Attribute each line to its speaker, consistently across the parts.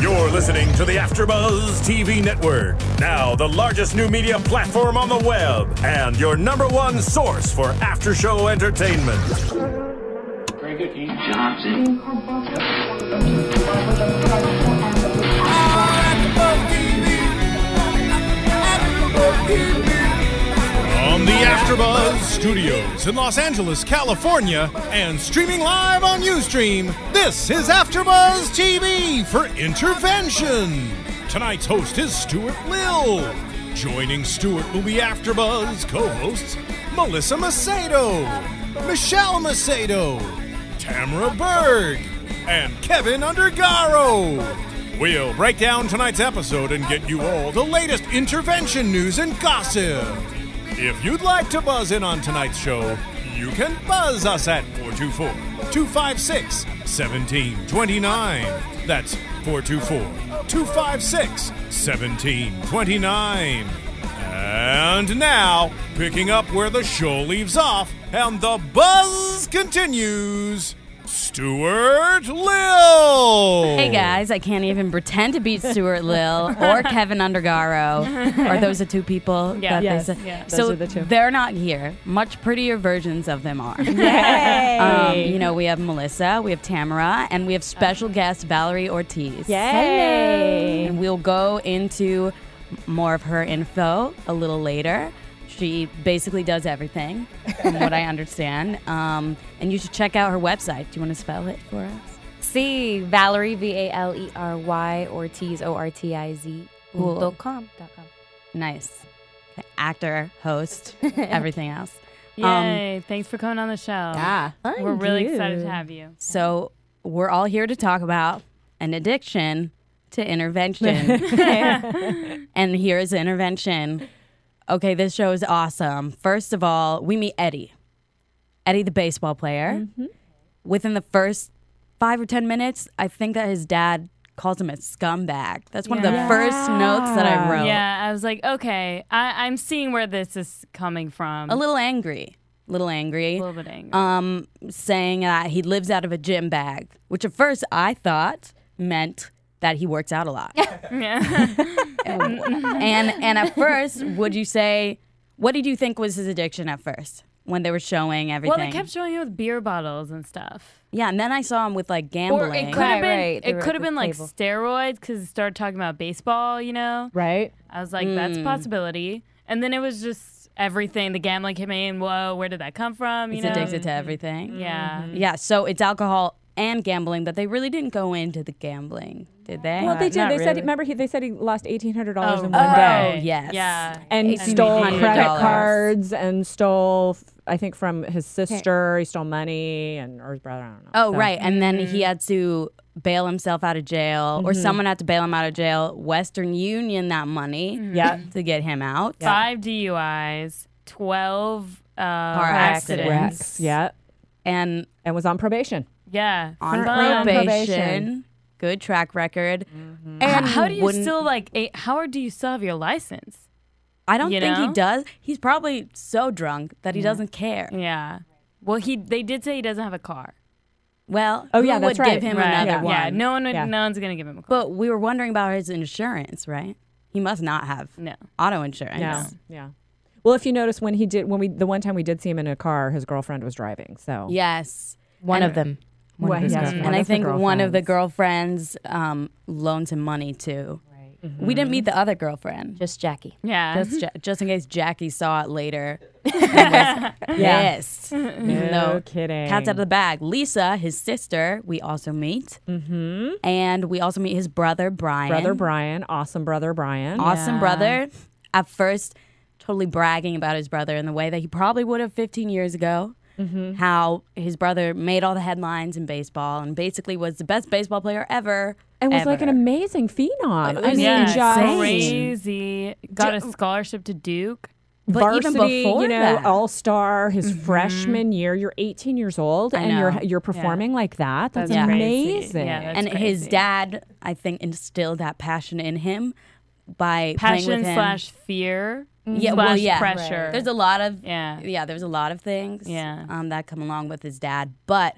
Speaker 1: You're listening to the AFTERBUZZ TV Network, now the largest new media platform on the web, and your #1 source for after-show entertainment.
Speaker 2: Very good, Dean Johnson.
Speaker 3: From the AFTERBUZZ Studios in Los Angeles, California, and streaming live on Ustream, this is AFTERBUZZ TV for Intervention. Tonight's host is Stuart Lill. Joining Stuart will be AFTERBUZZ co-hosts Melissa Macedo, Michelle Macedo, Tamara Berg, and Kevin Undergaro. We'll break down tonight's episode and get you all the latest intervention news and gossip. If you'd like to buzz in on tonight's show, you can buzz us at 424-256-1729. That's 424-256-1729. And now, picking up where the show leaves off and the buzz continues, Stuart Lill.
Speaker 4: Hey guys, I can't even pretend to beat Stuart Lill or Kevin Undergaro. Are those the two people?
Speaker 5: Yeah.
Speaker 4: That
Speaker 5: Yes.
Speaker 4: they said?
Speaker 5: Yeah.
Speaker 4: So
Speaker 5: Those are the two.
Speaker 4: they're not here. Much prettier versions of them are.
Speaker 5: Yay!
Speaker 4: You know, we have Melissa, we have Tamara, and we have special guest Valerie Ortiz.
Speaker 5: Yay!
Speaker 4: And we'll go into more of her info a little later. She basically does everything, from what I understand. And you should check out her website. Do you want to spell it for us?
Speaker 6: Sí, Valerie, Valery, Ortiz, Ortiz,
Speaker 4: Cool.
Speaker 6: .com.
Speaker 4: Nice. Actor, host, everything else.
Speaker 5: Yay, thanks for coming on the show. We're really excited to have you.
Speaker 4: So we're all here to talk about an addiction to intervention. And here's the intervention. Okay, this show is awesome. First of all, we meet Eddie. Eddie, the baseball player. Within the first 5 or 10 minutes, I think that his dad calls him a scumbag. That's one of the first notes that I wrote.
Speaker 5: Yeah, I was like, okay, I'm seeing where this is coming from.
Speaker 4: A little angry.
Speaker 5: A little bit angry.
Speaker 4: Saying that he lives out of a gym bag, which at first I thought meant that he works out a lot. and at first, would you say, what did you think was his addiction at first when they were showing everything?
Speaker 5: Well, they kept showing him with beer bottles and stuff.
Speaker 4: Yeah, and then I saw him with like gambling.
Speaker 5: Or it could have been,
Speaker 6: right.
Speaker 5: it could have been like steroids because he started talking about baseball, you know?
Speaker 7: Right.
Speaker 5: I was like, that's a possibility. And then it was just everything. The gambling came in. Whoa, where did that come from?
Speaker 4: He's addicted to everything.
Speaker 5: Yeah.
Speaker 4: Yeah, so it's alcohol and gambling, but they really didn't go into the gambling, did they?
Speaker 7: Well, they did.
Speaker 5: Not
Speaker 7: They said.
Speaker 5: really.
Speaker 7: Remember, they said he lost $1,800 in one
Speaker 4: right.
Speaker 7: day,
Speaker 4: yes.
Speaker 5: Yeah.
Speaker 7: and stole
Speaker 4: $1,800.
Speaker 7: credit cards and stole, I think, from his sister. He stole money or his brother. I don't know.
Speaker 4: Oh,
Speaker 7: So-
Speaker 4: right. And then he had to bail himself out of jail, or someone had to bail him out of jail. Western Union that money to get him out.
Speaker 5: 5 DUIs, 12 car
Speaker 4: accidents.
Speaker 7: Rex. Yeah,
Speaker 4: And
Speaker 7: and was on probation.
Speaker 5: Yeah.
Speaker 4: on
Speaker 5: Fun.
Speaker 4: probation. Good track record.
Speaker 5: And how do you
Speaker 4: wouldn't-
Speaker 5: still how do you still have your license?
Speaker 4: I don't
Speaker 5: you
Speaker 4: think he
Speaker 5: know?
Speaker 4: does. He's probably so drunk that he doesn't care.
Speaker 5: Yeah. Well, they did say he doesn't have a car.
Speaker 4: Well,
Speaker 7: Oh,
Speaker 4: who
Speaker 7: yeah, that's
Speaker 4: would
Speaker 7: right.
Speaker 4: give him
Speaker 5: Right.
Speaker 4: another one?
Speaker 5: Yeah. No
Speaker 7: Yeah.
Speaker 5: one's gonna give him a car.
Speaker 4: But we were wondering about his insurance, right? He must not have
Speaker 5: No.
Speaker 4: auto insurance.
Speaker 7: Yeah, yeah. Well, if you notice the one time we did see him in a car, his girlfriend was driving. So
Speaker 4: Yes.
Speaker 6: One of them.
Speaker 7: Well, yes,
Speaker 4: And
Speaker 7: one
Speaker 4: I
Speaker 7: of the
Speaker 4: think one of the
Speaker 7: girlfriends.
Speaker 4: girlfriends loans him money too. We didn't meet the other girlfriend.
Speaker 6: Just Jackie.
Speaker 5: Yeah.
Speaker 4: Just in case Jackie saw it later. Yes.
Speaker 7: No kidding.
Speaker 4: Cat's out of the bag. Lisa, his sister, we also meet. And we also meet his brother, Brian.
Speaker 7: Brother Brian, awesome brother Brian.
Speaker 4: Awesome brother. At first, totally bragging about his brother in the way that he probably would have 15 years ago. How his brother made all the headlines in baseball and basically was the best baseball player ever.
Speaker 7: And was
Speaker 4: ever.
Speaker 7: like an amazing phenom.
Speaker 4: It
Speaker 7: I
Speaker 4: was
Speaker 7: mean, just
Speaker 5: crazy. Got a scholarship to Duke.
Speaker 4: But even
Speaker 7: varsity,
Speaker 4: before
Speaker 7: you know,
Speaker 4: that.
Speaker 7: all-star his freshman year. You're 18 years old and
Speaker 4: know.
Speaker 7: you're performing like that. That's
Speaker 5: That's crazy.
Speaker 7: amazing.
Speaker 5: Yeah, that's
Speaker 4: And his
Speaker 5: crazy.
Speaker 4: dad, I think, instilled that passion in him by playing with him.
Speaker 5: /fear.
Speaker 4: Yeah, well, yeah.
Speaker 5: Pressure.
Speaker 4: There's a lot of
Speaker 5: Yeah.
Speaker 4: there's a lot of things
Speaker 5: Yeah.
Speaker 4: that come along with his dad, but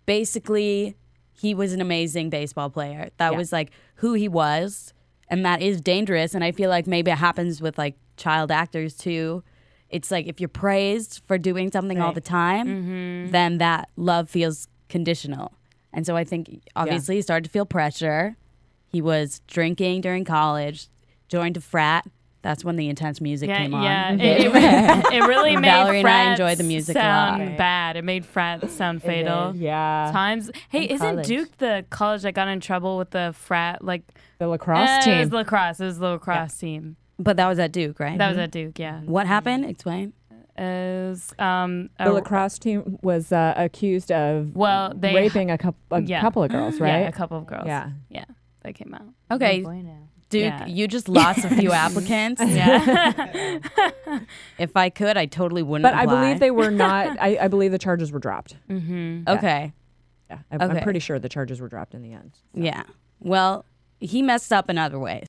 Speaker 4: basically he was an amazing baseball player. That
Speaker 7: Yeah.
Speaker 4: was like who he was, and that is dangerous. And I feel like maybe it happens with like child actors too. It's like if you're praised for doing something all the time, then that love feels conditional. And so I think obviously he started to feel pressure. He was drinking during college, joined a frat. That's when the intense music came on.
Speaker 5: Yeah, it really made
Speaker 4: Valerie and I
Speaker 5: frats
Speaker 4: enjoy the music a
Speaker 5: sound
Speaker 4: lot.
Speaker 5: bad. It made frats sound fatal.
Speaker 7: Yeah.
Speaker 5: Times. Hey,
Speaker 6: In
Speaker 5: isn't
Speaker 6: college.
Speaker 5: Duke the college that got in trouble with the frat? Like
Speaker 7: The lacrosse
Speaker 5: It
Speaker 7: team.
Speaker 5: was lacrosse. It was the lacrosse team.
Speaker 4: But that was at Duke, right?
Speaker 5: That was at Duke. Yeah.
Speaker 4: What happened? Explain.
Speaker 5: It was,
Speaker 7: The lacrosse team was accused of
Speaker 5: well, they
Speaker 7: raping a couple of girls, right?
Speaker 5: Yeah, a couple of girls.
Speaker 7: Yeah.
Speaker 5: Yeah, that came out.
Speaker 4: Okay, Duke,
Speaker 5: Yeah.
Speaker 4: you just lost a few applicants.
Speaker 5: Yeah.
Speaker 4: If I could, I totally wouldn't
Speaker 7: But I
Speaker 4: apply.
Speaker 7: believe they were not. I believe the charges were dropped.
Speaker 4: Okay.
Speaker 7: Yeah, I'm
Speaker 4: Okay.
Speaker 7: pretty sure the charges were dropped in the end.
Speaker 4: Yeah. Well, he messed up in other ways.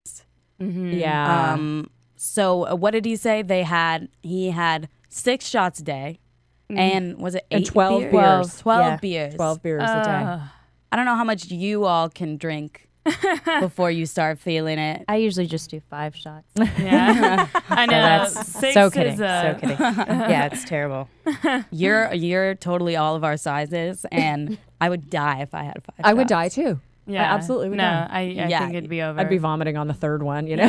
Speaker 7: Yeah.
Speaker 4: So what did he say? He had 6 shots a day, and was it 8
Speaker 7: And 12
Speaker 4: beers?
Speaker 7: beers.
Speaker 4: 12
Speaker 6: Yeah.
Speaker 4: beers.
Speaker 7: 12 beers a day.
Speaker 4: I don't know how much you all can drink before you start feeling it.
Speaker 6: I usually just do 5 shots.
Speaker 5: Yeah. I know.
Speaker 6: That's
Speaker 5: 6
Speaker 6: so kidding.
Speaker 5: is
Speaker 6: So kidding. Yeah, it's terrible.
Speaker 4: You're totally all of our sizes, and I would die if I had 5
Speaker 7: I would
Speaker 4: shots.
Speaker 7: die too.
Speaker 5: Yeah.
Speaker 7: I absolutely would
Speaker 5: No,
Speaker 7: die.
Speaker 5: I
Speaker 4: Yeah.
Speaker 5: think it'd be over.
Speaker 7: I'd be vomiting on the third one, you know?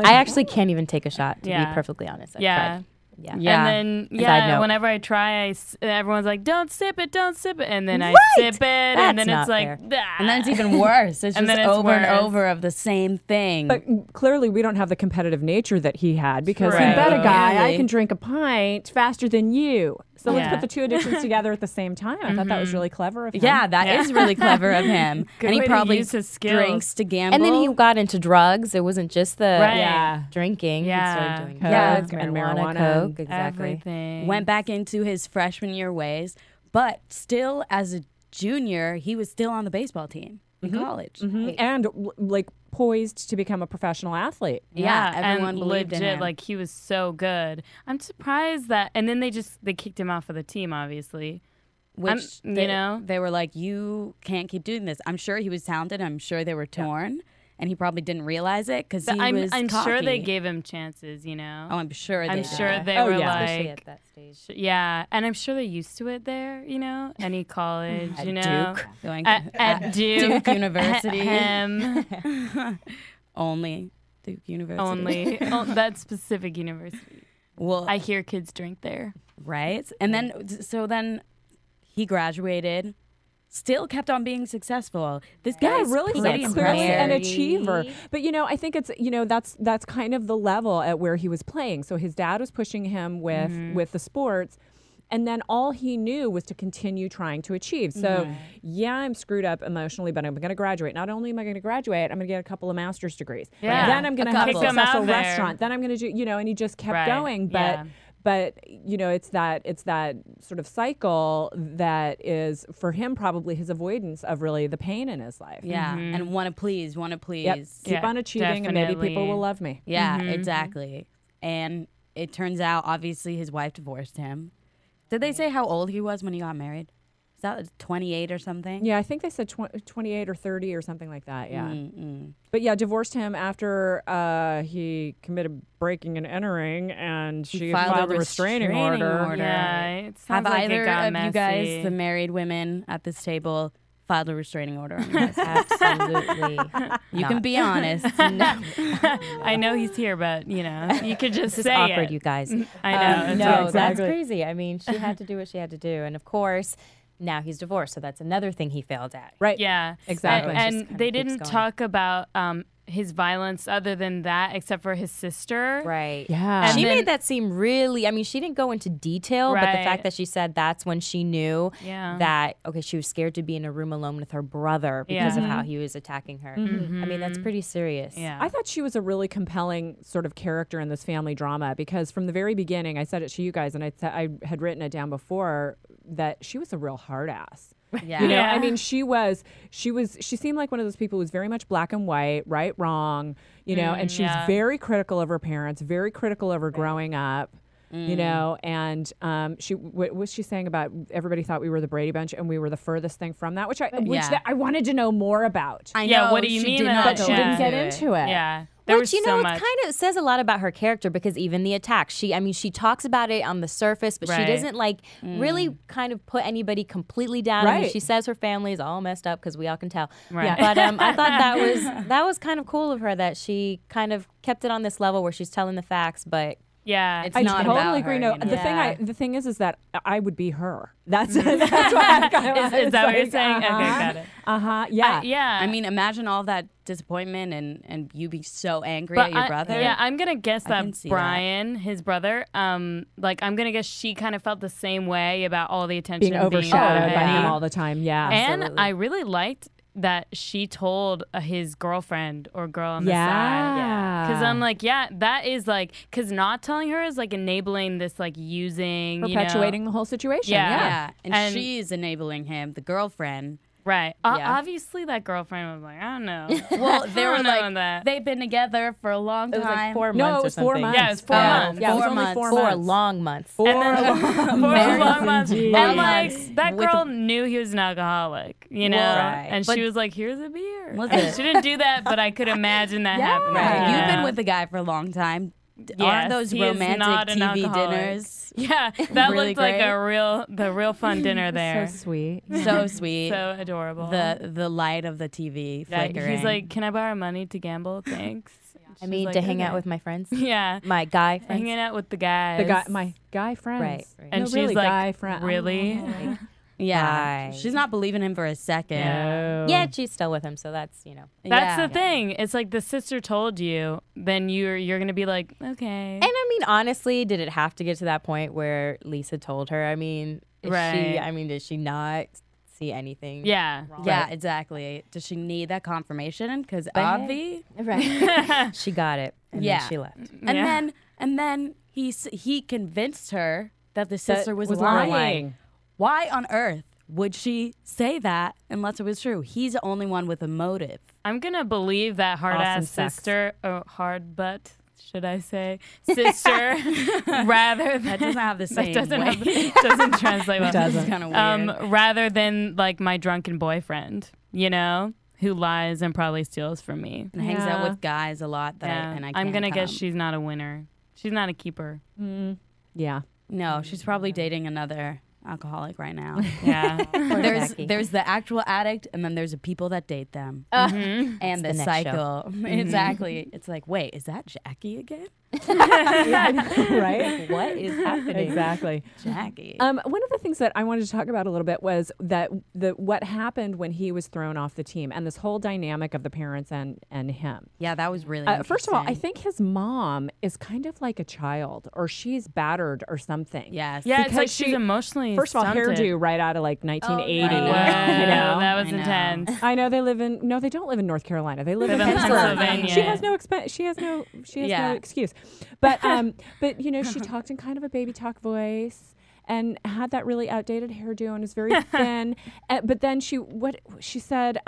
Speaker 6: I actually can't even take a shot, to
Speaker 5: Yeah.
Speaker 6: be perfectly honest. I've
Speaker 5: Yeah.
Speaker 6: tried. Yeah.
Speaker 4: Yeah.
Speaker 5: And then,
Speaker 6: Side note.
Speaker 5: whenever I try, everyone's like, don't sip it. And then I
Speaker 6: Right.
Speaker 5: sip it, and then
Speaker 6: That's
Speaker 5: it's like,
Speaker 6: not
Speaker 4: And then it's even worse. It's
Speaker 5: And
Speaker 4: just
Speaker 5: then it's
Speaker 4: over and
Speaker 5: worse.
Speaker 4: over of the same thing.
Speaker 7: But clearly, we don't have the competitive nature that he had because
Speaker 5: Right.
Speaker 7: you bet a guy I
Speaker 4: Clearly.
Speaker 7: can drink a pint faster than you. So let's
Speaker 5: Yeah.
Speaker 7: put the two addictions together at the same time. I thought that was really clever of him.
Speaker 4: yeah, that is really clever of him.
Speaker 5: Good
Speaker 4: And he
Speaker 5: way to
Speaker 4: probably
Speaker 5: use his skills.
Speaker 4: drinks to gamble.
Speaker 6: And then he got into drugs. It wasn't just the
Speaker 5: Right.
Speaker 7: Yeah.
Speaker 6: drinking.
Speaker 5: Yeah.
Speaker 6: He started doing
Speaker 4: Yeah.
Speaker 6: drugs,
Speaker 7: And
Speaker 6: marijuana,
Speaker 7: marijuana.
Speaker 6: coke. Exactly.
Speaker 5: everything.
Speaker 4: went back into his freshman year ways, but still as a junior, he was still on the baseball team in college.
Speaker 7: And like poised to become a professional athlete.
Speaker 4: Yeah, everyone
Speaker 5: and
Speaker 4: believed in
Speaker 5: legit,
Speaker 4: him.
Speaker 5: like he was so good. I'm surprised that, and then they kicked him off of the team, obviously.
Speaker 4: Which
Speaker 5: you
Speaker 4: they,
Speaker 5: know?
Speaker 4: they were like, you can't keep doing this. I'm sure he was talented. I'm sure they were torn, and he probably didn't realize it because he was
Speaker 5: I'm sure they
Speaker 4: cocky.
Speaker 5: gave him chances, you know.
Speaker 4: Oh, I'm sure they
Speaker 5: I'm
Speaker 4: did.
Speaker 5: sure they
Speaker 7: Oh,
Speaker 5: were
Speaker 7: yeah.
Speaker 6: Especially
Speaker 5: like,
Speaker 6: at that stage.
Speaker 5: yeah, and I'm sure they're used to it there, you know, any college, you know,
Speaker 6: Duke.
Speaker 4: Going
Speaker 5: at Duke,
Speaker 4: Duke University.
Speaker 5: him
Speaker 4: Only Duke University.
Speaker 5: only that specific university.
Speaker 4: Well,
Speaker 5: I hear kids drink there.
Speaker 4: right? And then he graduated, still kept on being successful. This guy is
Speaker 7: really
Speaker 4: pretty
Speaker 7: clearly
Speaker 4: impressive.
Speaker 7: an achiever. But I think it's that's kind of the level at where he was playing. So his dad was pushing him with the sports. And then all he knew was to continue trying to achieve. So, yeah, I'm screwed up emotionally, but I'm going to graduate. Not only am I going to graduate, I'm going to get a couple of master's degrees.
Speaker 5: Yeah.
Speaker 7: Then I'm going
Speaker 4: A
Speaker 7: to have a
Speaker 4: couple. Kick 'em
Speaker 7: successful
Speaker 5: out there.
Speaker 7: restaurant. Then I'm going to do, and he just kept
Speaker 5: Right.
Speaker 7: going.
Speaker 5: Yeah.
Speaker 7: But it's that sort of cycle that is for him probably his avoidance of really the pain in his life.
Speaker 4: Yeah, and want to please.
Speaker 7: Yep. Keep
Speaker 5: Yeah,
Speaker 7: on achieving, and maybe people
Speaker 5: definitely.
Speaker 7: will love me.
Speaker 4: Yeah, exactly. And it turns out, obviously, his wife divorced him. Did they say how old he was when he got married? Is that 28 or something?
Speaker 7: Yeah, I think they said 28 or 30 or something like that. Yeah. But yeah, divorced him after he committed breaking and entering, and she filed a restraining order.
Speaker 5: Yeah, it sounds
Speaker 4: Have
Speaker 5: like
Speaker 4: either
Speaker 5: it got
Speaker 4: of you guys,
Speaker 5: messy.
Speaker 4: the married women at this table, filed a restraining order on your husband?
Speaker 6: Absolutely.
Speaker 4: You can be honest.
Speaker 5: I know he's here, but you could just
Speaker 6: This is
Speaker 5: say
Speaker 6: awkward,
Speaker 5: it.
Speaker 6: you guys.
Speaker 5: I know. it's
Speaker 6: No,
Speaker 5: awkward.
Speaker 6: that's crazy. I mean, she had to do what she had to do. And of course, now he's divorced. So that's another thing he failed at.
Speaker 7: Right.
Speaker 5: Yeah,
Speaker 7: Exactly.
Speaker 6: It just
Speaker 5: And
Speaker 6: kinda
Speaker 5: they
Speaker 6: keeps
Speaker 5: didn't
Speaker 6: going.
Speaker 5: talk about his violence other than that, except for his sister.
Speaker 6: Right.
Speaker 7: Yeah.
Speaker 5: And
Speaker 6: She
Speaker 5: then-
Speaker 6: made that seem really, I mean, she didn't go into detail, but the
Speaker 5: Right.
Speaker 6: fact that she said that's when she knew
Speaker 5: Yeah.
Speaker 6: that, okay, she was scared to be in a room alone with her brother because of how he was attacking her. I mean, that's pretty serious.
Speaker 5: Yeah.
Speaker 7: I thought she was a really compelling sort of character in this family drama because from the very beginning, I said it to you guys, and I had written it down before that she was a real hard ass.
Speaker 4: Yeah.
Speaker 7: You know,
Speaker 5: Yeah.
Speaker 7: I mean, she seemed like one of those people who was very much black and white, right, wrong, and she was
Speaker 5: yeah.
Speaker 7: very critical of her parents, very critical of her growing up. you know, and what was she saying about everybody thought we were the Brady Bunch and we were the furthest thing from that, which I wanted to know more about.
Speaker 4: I know.
Speaker 5: What do you mean?
Speaker 7: But she didn't get into it.
Speaker 5: Yeah. There
Speaker 6: Which,
Speaker 5: was so
Speaker 6: it
Speaker 5: much.
Speaker 6: kind of says a lot about her character because even the attack, she talks about it on the surface, but she doesn't really kind of put anybody completely down. I mean, she says her family is all messed up because we all can tell.
Speaker 5: Right.
Speaker 6: But I thought that was kind of cool of her that she kind of kept it on this level where she's telling the facts, but
Speaker 5: Yeah,
Speaker 4: it's
Speaker 7: I
Speaker 4: not
Speaker 7: totally
Speaker 4: about
Speaker 7: agree.
Speaker 4: her,
Speaker 7: No,
Speaker 4: you know?
Speaker 7: the thing is that I would be her. That's why I kind of,
Speaker 5: is that what you're saying? Okay, got it.
Speaker 7: Yeah.
Speaker 5: Yeah.
Speaker 4: I mean, imagine all that disappointment and you be so angry at your brother.
Speaker 5: Yeah, I'm gonna guess
Speaker 4: I can
Speaker 5: that
Speaker 4: see
Speaker 5: Brian, his brother, I'm gonna guess she kind of felt the same way about all the attention
Speaker 7: being overshadowed by
Speaker 5: Eddie.
Speaker 7: him all the time. Yeah.
Speaker 5: And I really liked that she told his girlfriend or girl on the side.
Speaker 7: Yeah.
Speaker 5: Because I'm like, yeah, that is like, because not telling her is like enabling this like using,
Speaker 7: perpetuating the whole situation.
Speaker 5: Yeah.
Speaker 4: Yeah. And she's enabling him, the girlfriend.
Speaker 5: Right.
Speaker 4: Yeah.
Speaker 5: Obviously, that girlfriend was like, I don't know.
Speaker 4: Well, they were
Speaker 5: I don't know
Speaker 4: like,
Speaker 5: that.
Speaker 4: they've been together for a long time.
Speaker 6: it was like 4 months.
Speaker 7: No, it
Speaker 6: or
Speaker 7: was 4
Speaker 6: something.
Speaker 7: months.
Speaker 5: Yeah, it was 4 months.
Speaker 7: Yeah, it was
Speaker 4: 4
Speaker 7: only
Speaker 4: months.
Speaker 7: 4
Speaker 6: 4
Speaker 7: months.
Speaker 6: long months.
Speaker 7: 4
Speaker 5: 4 long months. And like,
Speaker 4: months.
Speaker 5: that girl knew he was an alcoholic, you know?
Speaker 6: Right.
Speaker 5: And
Speaker 4: But-
Speaker 5: she was like, here's a beer.
Speaker 4: Listen.
Speaker 5: She didn't do that, but I could imagine that happening.
Speaker 4: Right. You've
Speaker 5: Yeah.
Speaker 4: been with the guy for a long time.
Speaker 5: Yes,
Speaker 4: Aren't those
Speaker 5: he is
Speaker 4: romantic
Speaker 5: not an
Speaker 4: TV
Speaker 5: alcoholic.
Speaker 4: dinners
Speaker 5: Yeah, that
Speaker 4: really
Speaker 5: looked like
Speaker 4: great?
Speaker 5: the real fun dinner there.
Speaker 7: So sweet.
Speaker 4: so sweet?
Speaker 5: So adorable.
Speaker 4: The light of the TV
Speaker 5: Yeah,
Speaker 4: flickering.
Speaker 5: he's like, can I borrow money to gamble? Thanks.
Speaker 6: I
Speaker 5: She's
Speaker 6: mean,
Speaker 5: like,
Speaker 6: to hang out
Speaker 5: "Okay."
Speaker 6: with my friends.
Speaker 5: Yeah.
Speaker 6: My guy friends.
Speaker 5: Hanging out with the guys.
Speaker 7: My guy friends.
Speaker 6: Right.
Speaker 5: And
Speaker 7: No,
Speaker 5: she's
Speaker 7: really,
Speaker 5: like,
Speaker 7: guy friend.
Speaker 5: really?
Speaker 4: yeah,
Speaker 6: Bye.
Speaker 4: she's not believing him for a second.
Speaker 5: Yeah.
Speaker 6: Yeah, she's still with him, so that's,
Speaker 5: That's
Speaker 4: Yeah.
Speaker 5: the thing. It's like the sister told you, then you're gonna be like, okay.
Speaker 6: And I mean, honestly, did it have to get to that point where Lisa told her? I mean, did she not see anything?
Speaker 5: Yeah.
Speaker 4: Yeah, exactly. Does she need that confirmation? Because
Speaker 6: But
Speaker 4: Avi,
Speaker 6: Right. She got it. And
Speaker 4: Yeah.
Speaker 6: then she left.
Speaker 4: and then he convinced her that the sister was
Speaker 7: lying.
Speaker 4: lying. Why on earth would she say that unless it was true? He's the only one with a motive.
Speaker 5: I'm gonna believe that hard
Speaker 7: Awesome
Speaker 5: ass
Speaker 7: sex.
Speaker 5: sister, or hard butt, should I say, sister, rather
Speaker 4: That doesn't have the same
Speaker 5: that doesn't
Speaker 4: weight.
Speaker 5: doesn't translate well.
Speaker 4: It's kind of weird.
Speaker 5: Rather than like my drunken boyfriend, you know, who lies and probably steals from me.
Speaker 4: And hangs out
Speaker 7: Yeah.
Speaker 4: with guys a lot. That
Speaker 5: Yeah.
Speaker 4: I can't
Speaker 5: I'm gonna guess
Speaker 4: come.
Speaker 5: she's not a winner. She's not a keeper.
Speaker 7: Yeah.
Speaker 4: No, she's probably dating another alcoholic right now.
Speaker 5: Yeah.
Speaker 6: Jackie.
Speaker 4: there's the actual addict, and then there's the people that date them, and the
Speaker 6: the next
Speaker 4: cycle. Exactly. It's like, wait, is that Jackie again?
Speaker 7: Right?
Speaker 6: What is happening?
Speaker 7: Exactly.
Speaker 4: Jackie.
Speaker 7: One of the things that I wanted to talk about a little bit was that what happened when he was thrown off the team and this whole dynamic of the parents and him.
Speaker 4: Yeah, that was really.
Speaker 7: First of all, I
Speaker 4: interesting.
Speaker 7: think his mom is kind of like a child, or she's battered or something.
Speaker 4: Yes.
Speaker 5: Yeah, it's
Speaker 7: Because
Speaker 5: like she's emotionally
Speaker 7: First of all,
Speaker 5: stunted.
Speaker 7: hairdo right out of like 1980.
Speaker 4: I know.
Speaker 5: Wow,
Speaker 7: You know?
Speaker 5: that was
Speaker 4: I know.
Speaker 5: intense.
Speaker 7: I know they live in. No, they don't live in North Carolina. They live in
Speaker 5: live in
Speaker 7: Pittsburgh.
Speaker 5: Pennsylvania.
Speaker 7: She has no expense. She has no
Speaker 4: Yeah.
Speaker 7: excuse. But you know, she talked in kind of a baby talk voice and had that really outdated hairdo and is very thin. But then she said.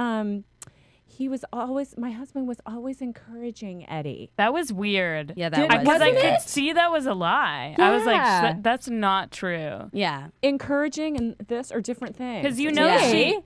Speaker 7: My husband was always encouraging Eddie.
Speaker 5: That was weird.
Speaker 4: Yeah, that was.
Speaker 5: Because I
Speaker 7: Wasn't
Speaker 5: could
Speaker 7: it?
Speaker 5: see that was a lie. I was like,
Speaker 7: Yeah.
Speaker 5: that's not true.
Speaker 4: Yeah.
Speaker 7: Encouraging and this are different things.
Speaker 5: Because you know
Speaker 4: Yeah.
Speaker 5: she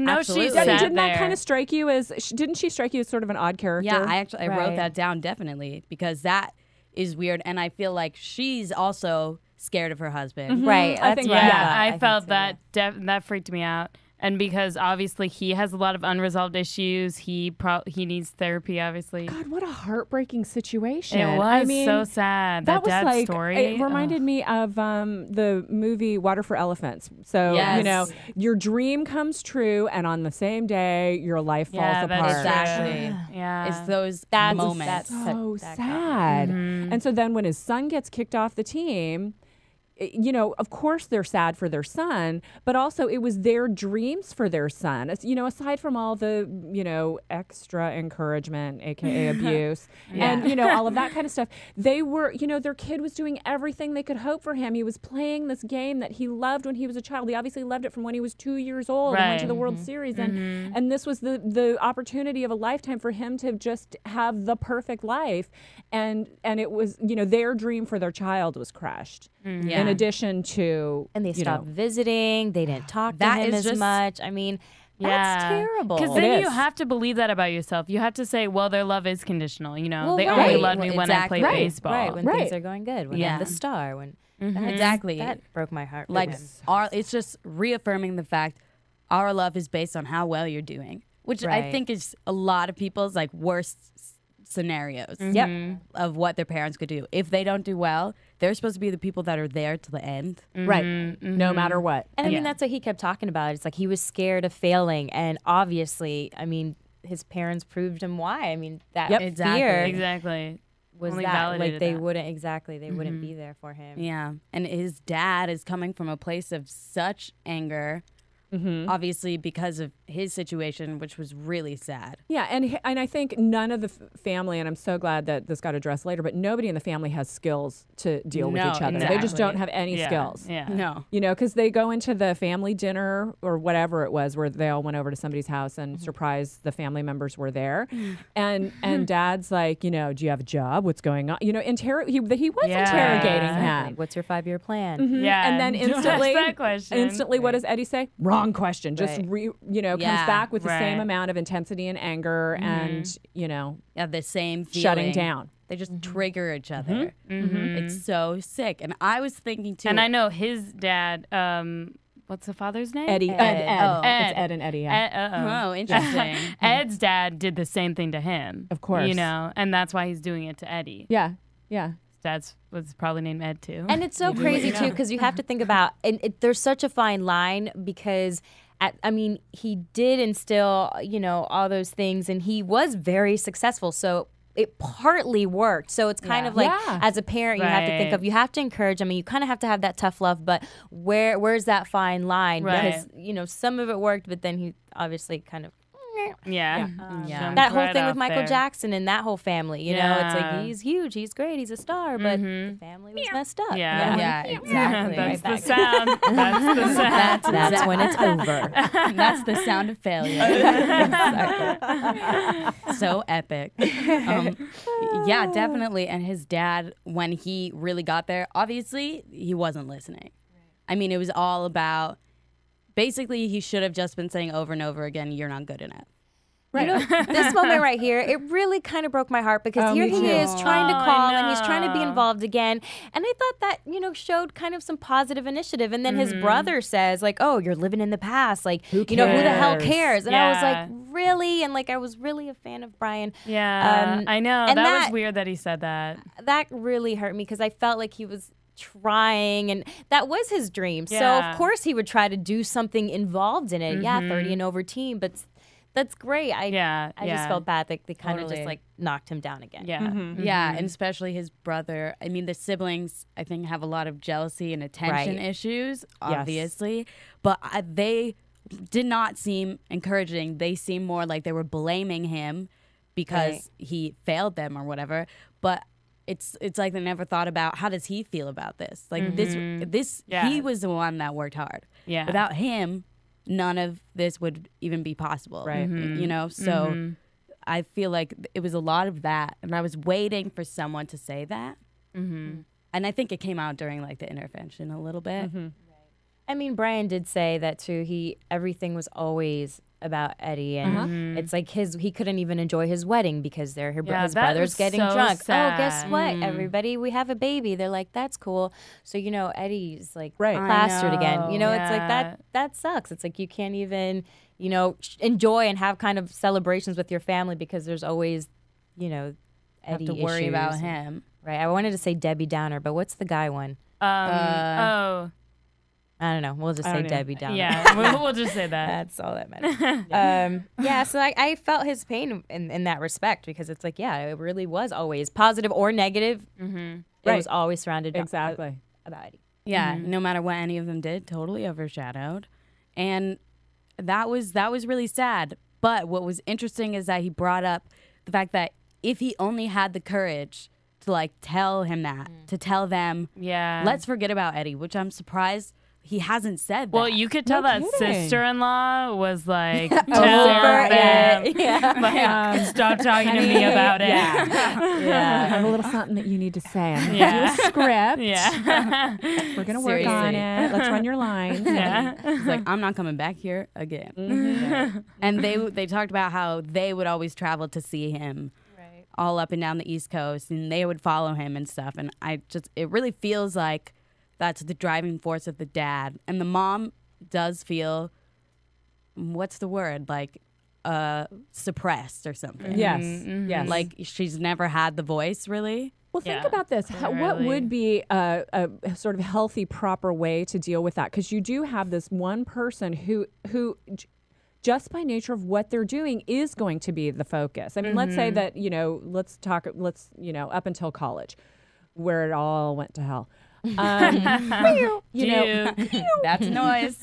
Speaker 4: Absolutely.
Speaker 5: sat
Speaker 7: Didn't
Speaker 5: there.
Speaker 7: that kind of strike you as? Didn't she strike you as sort of an odd character?
Speaker 4: Yeah, I wrote
Speaker 6: Right.
Speaker 4: that down definitely because that is weird, and I feel like she's also scared of her husband.
Speaker 6: Right.
Speaker 7: I
Speaker 6: That's
Speaker 7: think-
Speaker 6: what
Speaker 5: Yeah,
Speaker 7: Yeah,
Speaker 5: I
Speaker 6: think
Speaker 5: felt
Speaker 6: so,
Speaker 5: that that freaked me out. And because obviously he has a lot of unresolved issues, he needs therapy. Obviously,
Speaker 7: God, what a heartbreaking situation.
Speaker 5: it was
Speaker 7: I mean,
Speaker 5: so sad. That
Speaker 7: was
Speaker 5: dad's
Speaker 7: like
Speaker 5: story.
Speaker 7: it reminded me of the movie Water for Elephants. So
Speaker 4: Yes.
Speaker 7: you know, your dream comes true, and on the same day, your life falls
Speaker 5: Yeah,
Speaker 7: apart.
Speaker 5: that's true.
Speaker 4: Exactly.
Speaker 5: Yeah,
Speaker 4: It's those
Speaker 6: That's-
Speaker 4: moments.
Speaker 6: that's-
Speaker 7: So
Speaker 6: that
Speaker 7: sad.
Speaker 5: Mm-hmm.
Speaker 7: And so then when his son gets kicked off the team, you know, of course they're sad for their son, but also it was their dreams for their son. You know, aside from all the, you know, extra encouragement, aka abuse, and, you know, all of that kind of stuff, they were, you know, their kid was doing everything they could hope for him. He was playing this game that he loved when he was a child. He obviously loved it from when he was 2 years old and went to the World Series. And this was the opportunity of a lifetime for him to just have the perfect life. And it was, you know, their dream for their child was crushed. In addition to,
Speaker 6: and they stopped visiting. They didn't talk to
Speaker 4: That
Speaker 6: him
Speaker 4: is
Speaker 6: as
Speaker 4: just-
Speaker 6: much. I mean, that's terrible.
Speaker 5: Because then you have to believe that about yourself. You have to say, well, their love is conditional. You know,
Speaker 6: Well,
Speaker 5: they
Speaker 6: right.
Speaker 5: only loved me when I played baseball.
Speaker 6: Right, when things are going good, when I'm the star, when
Speaker 4: Exactly.
Speaker 6: that broke my heart.
Speaker 4: Like it's just reaffirming the fact our love is based on how well you're doing, which I think is a lot of people's like worst scenarios of what their parents could do. If they don't do well, they're supposed to be the people that are there to the end.
Speaker 7: right, no matter what.
Speaker 6: And I mean, that's what he kept talking about. It's like he was scared of failing, and obviously, I mean, his parents proved him why. I mean, that fear
Speaker 5: Exactly.
Speaker 6: was
Speaker 5: Only
Speaker 6: that
Speaker 5: validated
Speaker 6: like they
Speaker 5: that.
Speaker 6: wouldn't be there for him.
Speaker 4: Yeah. And his dad is coming from a place of such anger, obviously because of his situation, which was really sad.
Speaker 7: Yeah, and I think none of the family, and I'm so glad that this got addressed later, but nobody in the family has skills to deal with each other. They just don't have any skills.
Speaker 5: Yeah.
Speaker 4: No.
Speaker 7: You know, because they go into the family dinner or whatever it was where they all went over to somebody's house and surprised the family members were there. And dad's like, you know, do you have a job? What's going on? You know, he was interrogating him.
Speaker 6: What's your 5-year plan?
Speaker 5: Yeah.
Speaker 7: And then
Speaker 5: Don't ask
Speaker 7: instantly,
Speaker 5: that question.
Speaker 7: what does Eddie say? Wrong question. Just comes back with the same amount of intensity and anger and, you know,
Speaker 4: The same feeling.
Speaker 7: shutting down.
Speaker 4: They just trigger each other. It's so sick. And I was thinking too.
Speaker 5: And I know his dad, what's the father's name?
Speaker 7: Eddie.
Speaker 4: Ed.
Speaker 7: Oh,
Speaker 5: Ed.
Speaker 7: it's Ed and Eddie. Yeah.
Speaker 4: Oh, interesting.
Speaker 5: Ed's dad did the same thing to him.
Speaker 7: Of course.
Speaker 5: You know, and that's why he's doing it to Eddie.
Speaker 7: Yeah.
Speaker 5: His dad was probably named Ed too.
Speaker 6: And it's so crazy too because you have to think about, and there's such a fine line because. I mean, he did instill, you know, all those things, and he was very successful. So it partly worked. So it's kind of like, as a parent, you have to think of, you have to encourage. I mean, you kind of have to have that tough love, but where's that fine line?
Speaker 5: Right.
Speaker 6: Because, you know, some of it worked, but then he obviously kind of.
Speaker 5: Jumped
Speaker 6: That whole
Speaker 5: right
Speaker 6: thing with
Speaker 5: off
Speaker 6: Michael
Speaker 5: there.
Speaker 6: Jackson and that whole family, you know, it's like he's huge, he's great, he's a star, but the family was messed up.
Speaker 4: Yeah, exactly.
Speaker 5: That's the sound. That's the sound.
Speaker 6: That's when it's over.
Speaker 4: That's the sound of failure. So epic. Yeah, definitely. And his dad, when he really got there, obviously he wasn't listening. I mean, it was all about, basically he should have just been saying over and over again, you're not good enough.
Speaker 6: Right. You know, this moment right here, it really kind of broke my heart because here he is trying to call and he's trying to be involved again. And I thought that, you know, showed kind of some positive initiative. And then his brother says, like, oh, you're living in the past. Like, you know, who the hell cares? And I was like, really? And like, I was really a fan of Brian.
Speaker 5: Yeah, I know.
Speaker 6: and
Speaker 5: That was weird that he said that.
Speaker 6: That really hurt me because I felt like he was trying and that was his dream. So
Speaker 5: Yeah.
Speaker 6: of course he would try to do something involved in it. Yeah, 30 and over team, but that's great. I just felt bad that they kind of just like knocked him down again.
Speaker 5: Yeah.
Speaker 4: Yeah, and especially his brother. I mean, the siblings, I think, have a lot of jealousy and attention issues, obviously. But they did not seem encouraging. They seemed more like they were blaming him because he failed them or whatever. But it's like they never thought about, how does he feel about this? Like he was the one that worked hard.
Speaker 5: Yeah.
Speaker 4: Without him, none of this would even be possible.
Speaker 7: Right.
Speaker 4: You know, so I feel like it was a lot of that. And I was waiting for someone to say that. And I think it came out during like the intervention a little bit.
Speaker 6: I mean, Brian did say that too. Everything was always about Eddie, and it's like he couldn't even enjoy his wedding because his
Speaker 5: that
Speaker 6: brother's
Speaker 5: was
Speaker 6: getting
Speaker 5: so
Speaker 6: drunk.
Speaker 5: sad.
Speaker 6: Oh, guess what? Everybody, we have a baby. They're like, that's cool. So you know, Eddie's like plastered again. You know, it's like that sucks. It's like you can't even, you know, enjoy and have kind of celebrations with your family because there's always, you know, Eddie
Speaker 4: Have to worry
Speaker 6: issues.
Speaker 4: about him.
Speaker 6: Right. I wanted to say Debbie Downer, but what's the guy one? I don't know. We'll just say Debbie Downer.
Speaker 5: Yeah, we'll just say that.
Speaker 6: That's all that matters. So I felt his pain in that respect because it's like, it really was always positive or negative. It was always surrounded about Eddie.
Speaker 4: Yeah, no matter what any of them did, totally overshadowed. And that was really sad. But what was interesting is that he brought up the fact that if he only had the courage to like tell him that, to tell them, let's forget about Eddie, which I'm surprised he hasn't said that.
Speaker 5: Well, you could tell that sister-in-law was like,
Speaker 6: Over
Speaker 5: tell them,
Speaker 6: it. Yeah.
Speaker 5: stop talking to me about it.
Speaker 7: I have a little something that you need to say. I'm going to do a script. We're going to work on it. Let's run your lines.
Speaker 4: He's like, I'm not coming back here again. And they talked about how they would always travel to see him all up and down the East Coast, and they would follow him and stuff. And it really feels like that's the driving force of the dad. And the mom does feel, what's the word? Like suppressed or something.
Speaker 7: Yes.
Speaker 4: Like she's never had the voice, really.
Speaker 7: Well, think about this. What would be a sort of healthy, proper way to deal with that? Because you do have this one person who just by nature of what they're doing is going to be the focus. I mean, let's say that, up until college, where it all went to hell. That's
Speaker 4: noise.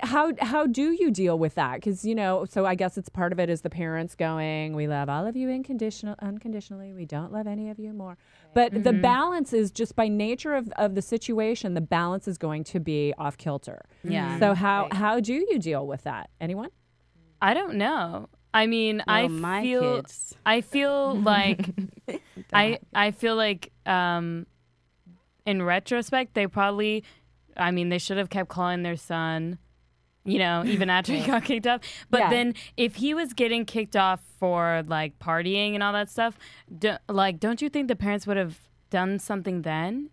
Speaker 7: How do you deal with that? Because so I guess it's part of it is the parents going, we love all of you unconditionally. We don't love any of you more. But the balance is just by nature of the situation. The balance is going to be off kilter.
Speaker 4: Yeah.
Speaker 7: So how do you deal with that? Anyone?
Speaker 5: I don't know. I mean,
Speaker 4: Well,
Speaker 5: I feel like I feel like in retrospect, they should have kept calling their son, even after he got kicked off. But then if he was getting kicked off for like partying and all that stuff, don't you think the parents would have done something then,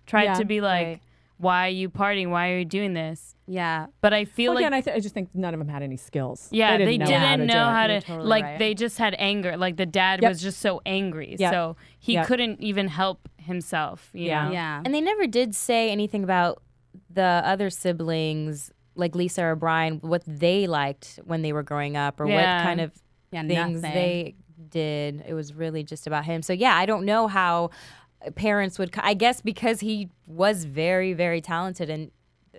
Speaker 5: tried to be like, why are you partying? Why are you doing this?
Speaker 4: Yeah.
Speaker 5: But I feel
Speaker 7: again, I just think none of them had any skills.
Speaker 5: Yeah, they didn't know how to
Speaker 4: totally
Speaker 5: like,
Speaker 4: right.
Speaker 5: they just had anger. Like the dad was just so angry. So he couldn't even help himself, you know?
Speaker 4: Yeah.
Speaker 6: And they never did say anything about the other siblings, like Lisa or Brian, what they liked when they were growing up or what kind of things they did. It was really just about him. So, I don't know how parents would, I guess because he was very, very talented and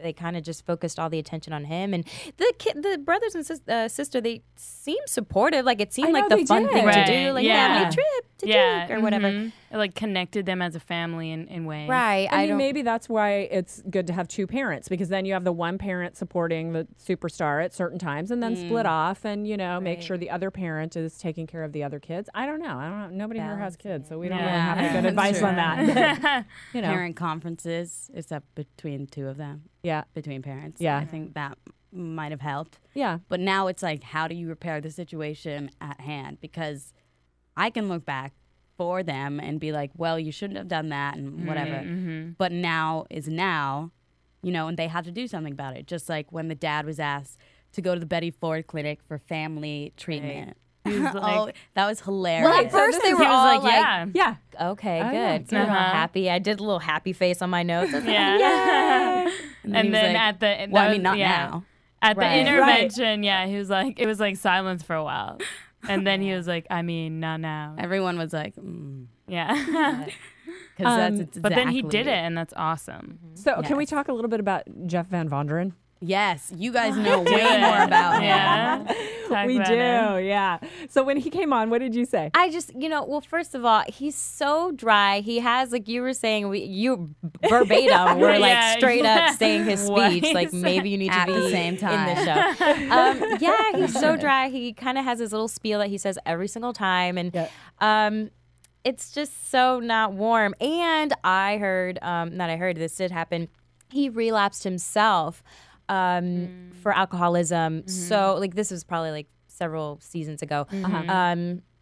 Speaker 6: they kind of just focused all the attention on him. And the brothers and sister, they seemed supportive. Like it seemed like the fun thing to do. Like, family trip to Duke or whatever.
Speaker 5: It like connected them as a family in ways.
Speaker 6: Right.
Speaker 7: I mean, maybe that's why it's good to have two parents, because then you have the one parent supporting the superstar at certain times and then split off and, make sure the other parent is taking care of the other kids. I don't know. Nobody here has kids, so we don't really have any good advice on that.
Speaker 4: Parent conferences, is that between two of them?
Speaker 7: Yeah.
Speaker 4: Between parents.
Speaker 7: Yeah.
Speaker 4: I think that might have helped.
Speaker 7: Yeah.
Speaker 4: But now it's like, how do you repair the situation at hand? Because I can look back for them and be like, well, you shouldn't have done that and whatever. But now is now, and they have to do something about it. Just like when the dad was asked to go to the Betty Ford Clinic for family treatment. He was like, that was hilarious.
Speaker 6: Well, at first they were all like,
Speaker 7: yeah.
Speaker 6: Okay, good. So happy. I did a little happy face on my notes. I was like,
Speaker 5: Yeah.
Speaker 4: And
Speaker 5: And then
Speaker 4: like,
Speaker 5: at the
Speaker 4: well, I mean, not now.
Speaker 5: At the intervention, he was like, it was like silence for a while. And then he was like, I mean, not now.
Speaker 4: Everyone was like,
Speaker 5: Yeah.
Speaker 4: Because that's exactly.
Speaker 5: But then he did it, and that's awesome.
Speaker 7: So can we talk a little bit about Jeff Van Vonderen?
Speaker 4: Yes, you guys know way more about him.
Speaker 5: Yeah.
Speaker 7: We do, yeah. So when he came on, what did you say?
Speaker 6: I just, well, first of all, he's so dry. He has, like you were saying, you verbatim were like straight up saying his speech. Like maybe you need to be
Speaker 4: at the same time
Speaker 6: in the show. He's so dry. He kind of has his little spiel that he says every single time. And it's just so not warm. And I heard, this did happen. He relapsed himself. For alcoholism. So like this was probably like several seasons ago.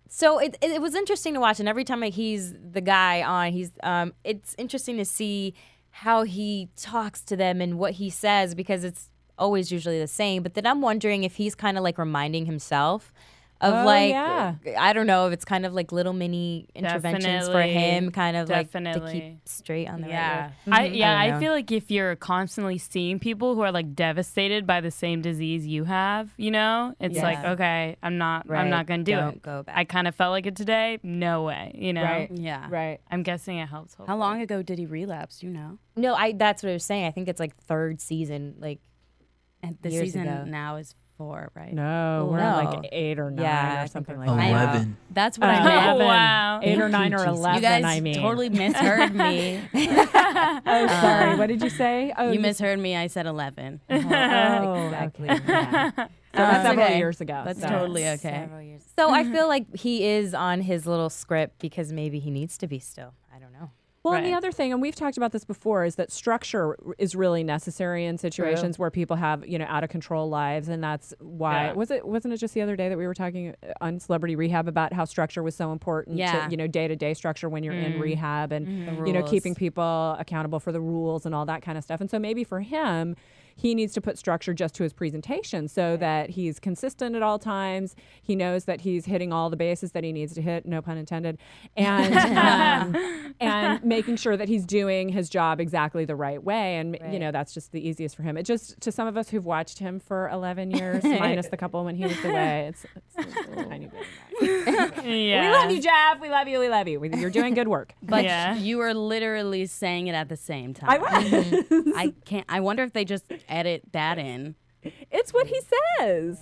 Speaker 6: So it was interesting to watch, and every time he's the guy on, it's interesting to see how he talks to them and what he says, because it's always usually the same. But then I'm wondering if he's kind of like reminding himself of
Speaker 7: yeah.
Speaker 6: I don't know if it's kind of like little mini interventions for
Speaker 5: Definitely.
Speaker 6: him, kind of like to
Speaker 5: Definitely.
Speaker 6: keep straight on the
Speaker 5: Yeah.
Speaker 6: right road.
Speaker 5: I
Speaker 6: know.
Speaker 5: feel like if you're constantly seeing people who are like devastated by the same disease you have, you know, it's
Speaker 6: Yeah.
Speaker 5: like, okay, I'm not
Speaker 6: Right.
Speaker 5: gonna do
Speaker 6: Don't
Speaker 5: it.
Speaker 6: go back.
Speaker 5: I kind of felt like it today. No way, you know.
Speaker 7: Right.
Speaker 4: Yeah.
Speaker 7: Right.
Speaker 5: I'm guessing it helps.
Speaker 4: How
Speaker 5: hopefully.
Speaker 4: long ago did he relapse? You know?
Speaker 6: No, that's what I was saying. I think it's like third season, like
Speaker 4: And the
Speaker 6: Years
Speaker 4: season
Speaker 6: ago.
Speaker 4: now is 4, right?
Speaker 7: No, we're
Speaker 6: No.
Speaker 7: on like 8 or 9
Speaker 6: Yeah, I
Speaker 7: or
Speaker 6: think
Speaker 7: something
Speaker 6: we're
Speaker 7: like that.
Speaker 8: 11.
Speaker 4: That's what I
Speaker 5: Oh,
Speaker 4: meant.
Speaker 7: 11.
Speaker 5: wow.
Speaker 7: 8 or
Speaker 6: Thank
Speaker 7: 9
Speaker 6: you,
Speaker 7: or
Speaker 6: Jesus.
Speaker 7: 11,
Speaker 4: You guys
Speaker 7: I mean.
Speaker 4: totally misheard me.
Speaker 7: Oh, sorry. What did you say? Oh,
Speaker 4: You misheard me. I said 11.
Speaker 7: Oh,
Speaker 6: exactly.
Speaker 7: okay. Yeah. So
Speaker 4: That's
Speaker 7: several
Speaker 4: okay.
Speaker 7: years ago.
Speaker 4: That's
Speaker 7: so.
Speaker 4: totally okay.
Speaker 6: Several years. So I feel like he is on his little script because maybe he needs to be still. I don't know.
Speaker 7: Well, and the
Speaker 5: Right.
Speaker 7: other thing, and we've talked about this before, is that structure is really necessary in situations where people have, out of control lives, and that's why
Speaker 5: Yeah.
Speaker 7: wasn't it just the other day that we were talking on Celebrity Rehab about how structure was so important
Speaker 4: Yeah.
Speaker 7: to, day-to-day structure when you're in rehab and
Speaker 4: The rules.
Speaker 7: keeping people accountable for the rules and all that kind of stuff. And so maybe for him, he needs to put structure just to his presentation so that he's consistent at all times. He knows that he's hitting all the bases that he needs to hit, no pun intended, and and making sure that he's doing his job exactly the right way. And that's just the easiest for him. It just, to some of us who've watched him for 11 years, minus the couple when he was away, it's a tiny bit.
Speaker 5: Yeah.
Speaker 7: We love you, Jeff. We love you. We love you. You're doing good work.
Speaker 4: But
Speaker 5: Yeah.
Speaker 4: you were literally saying it at the same time.
Speaker 7: I was.
Speaker 4: I can't. I wonder if they just edit that in.
Speaker 7: It's what he says.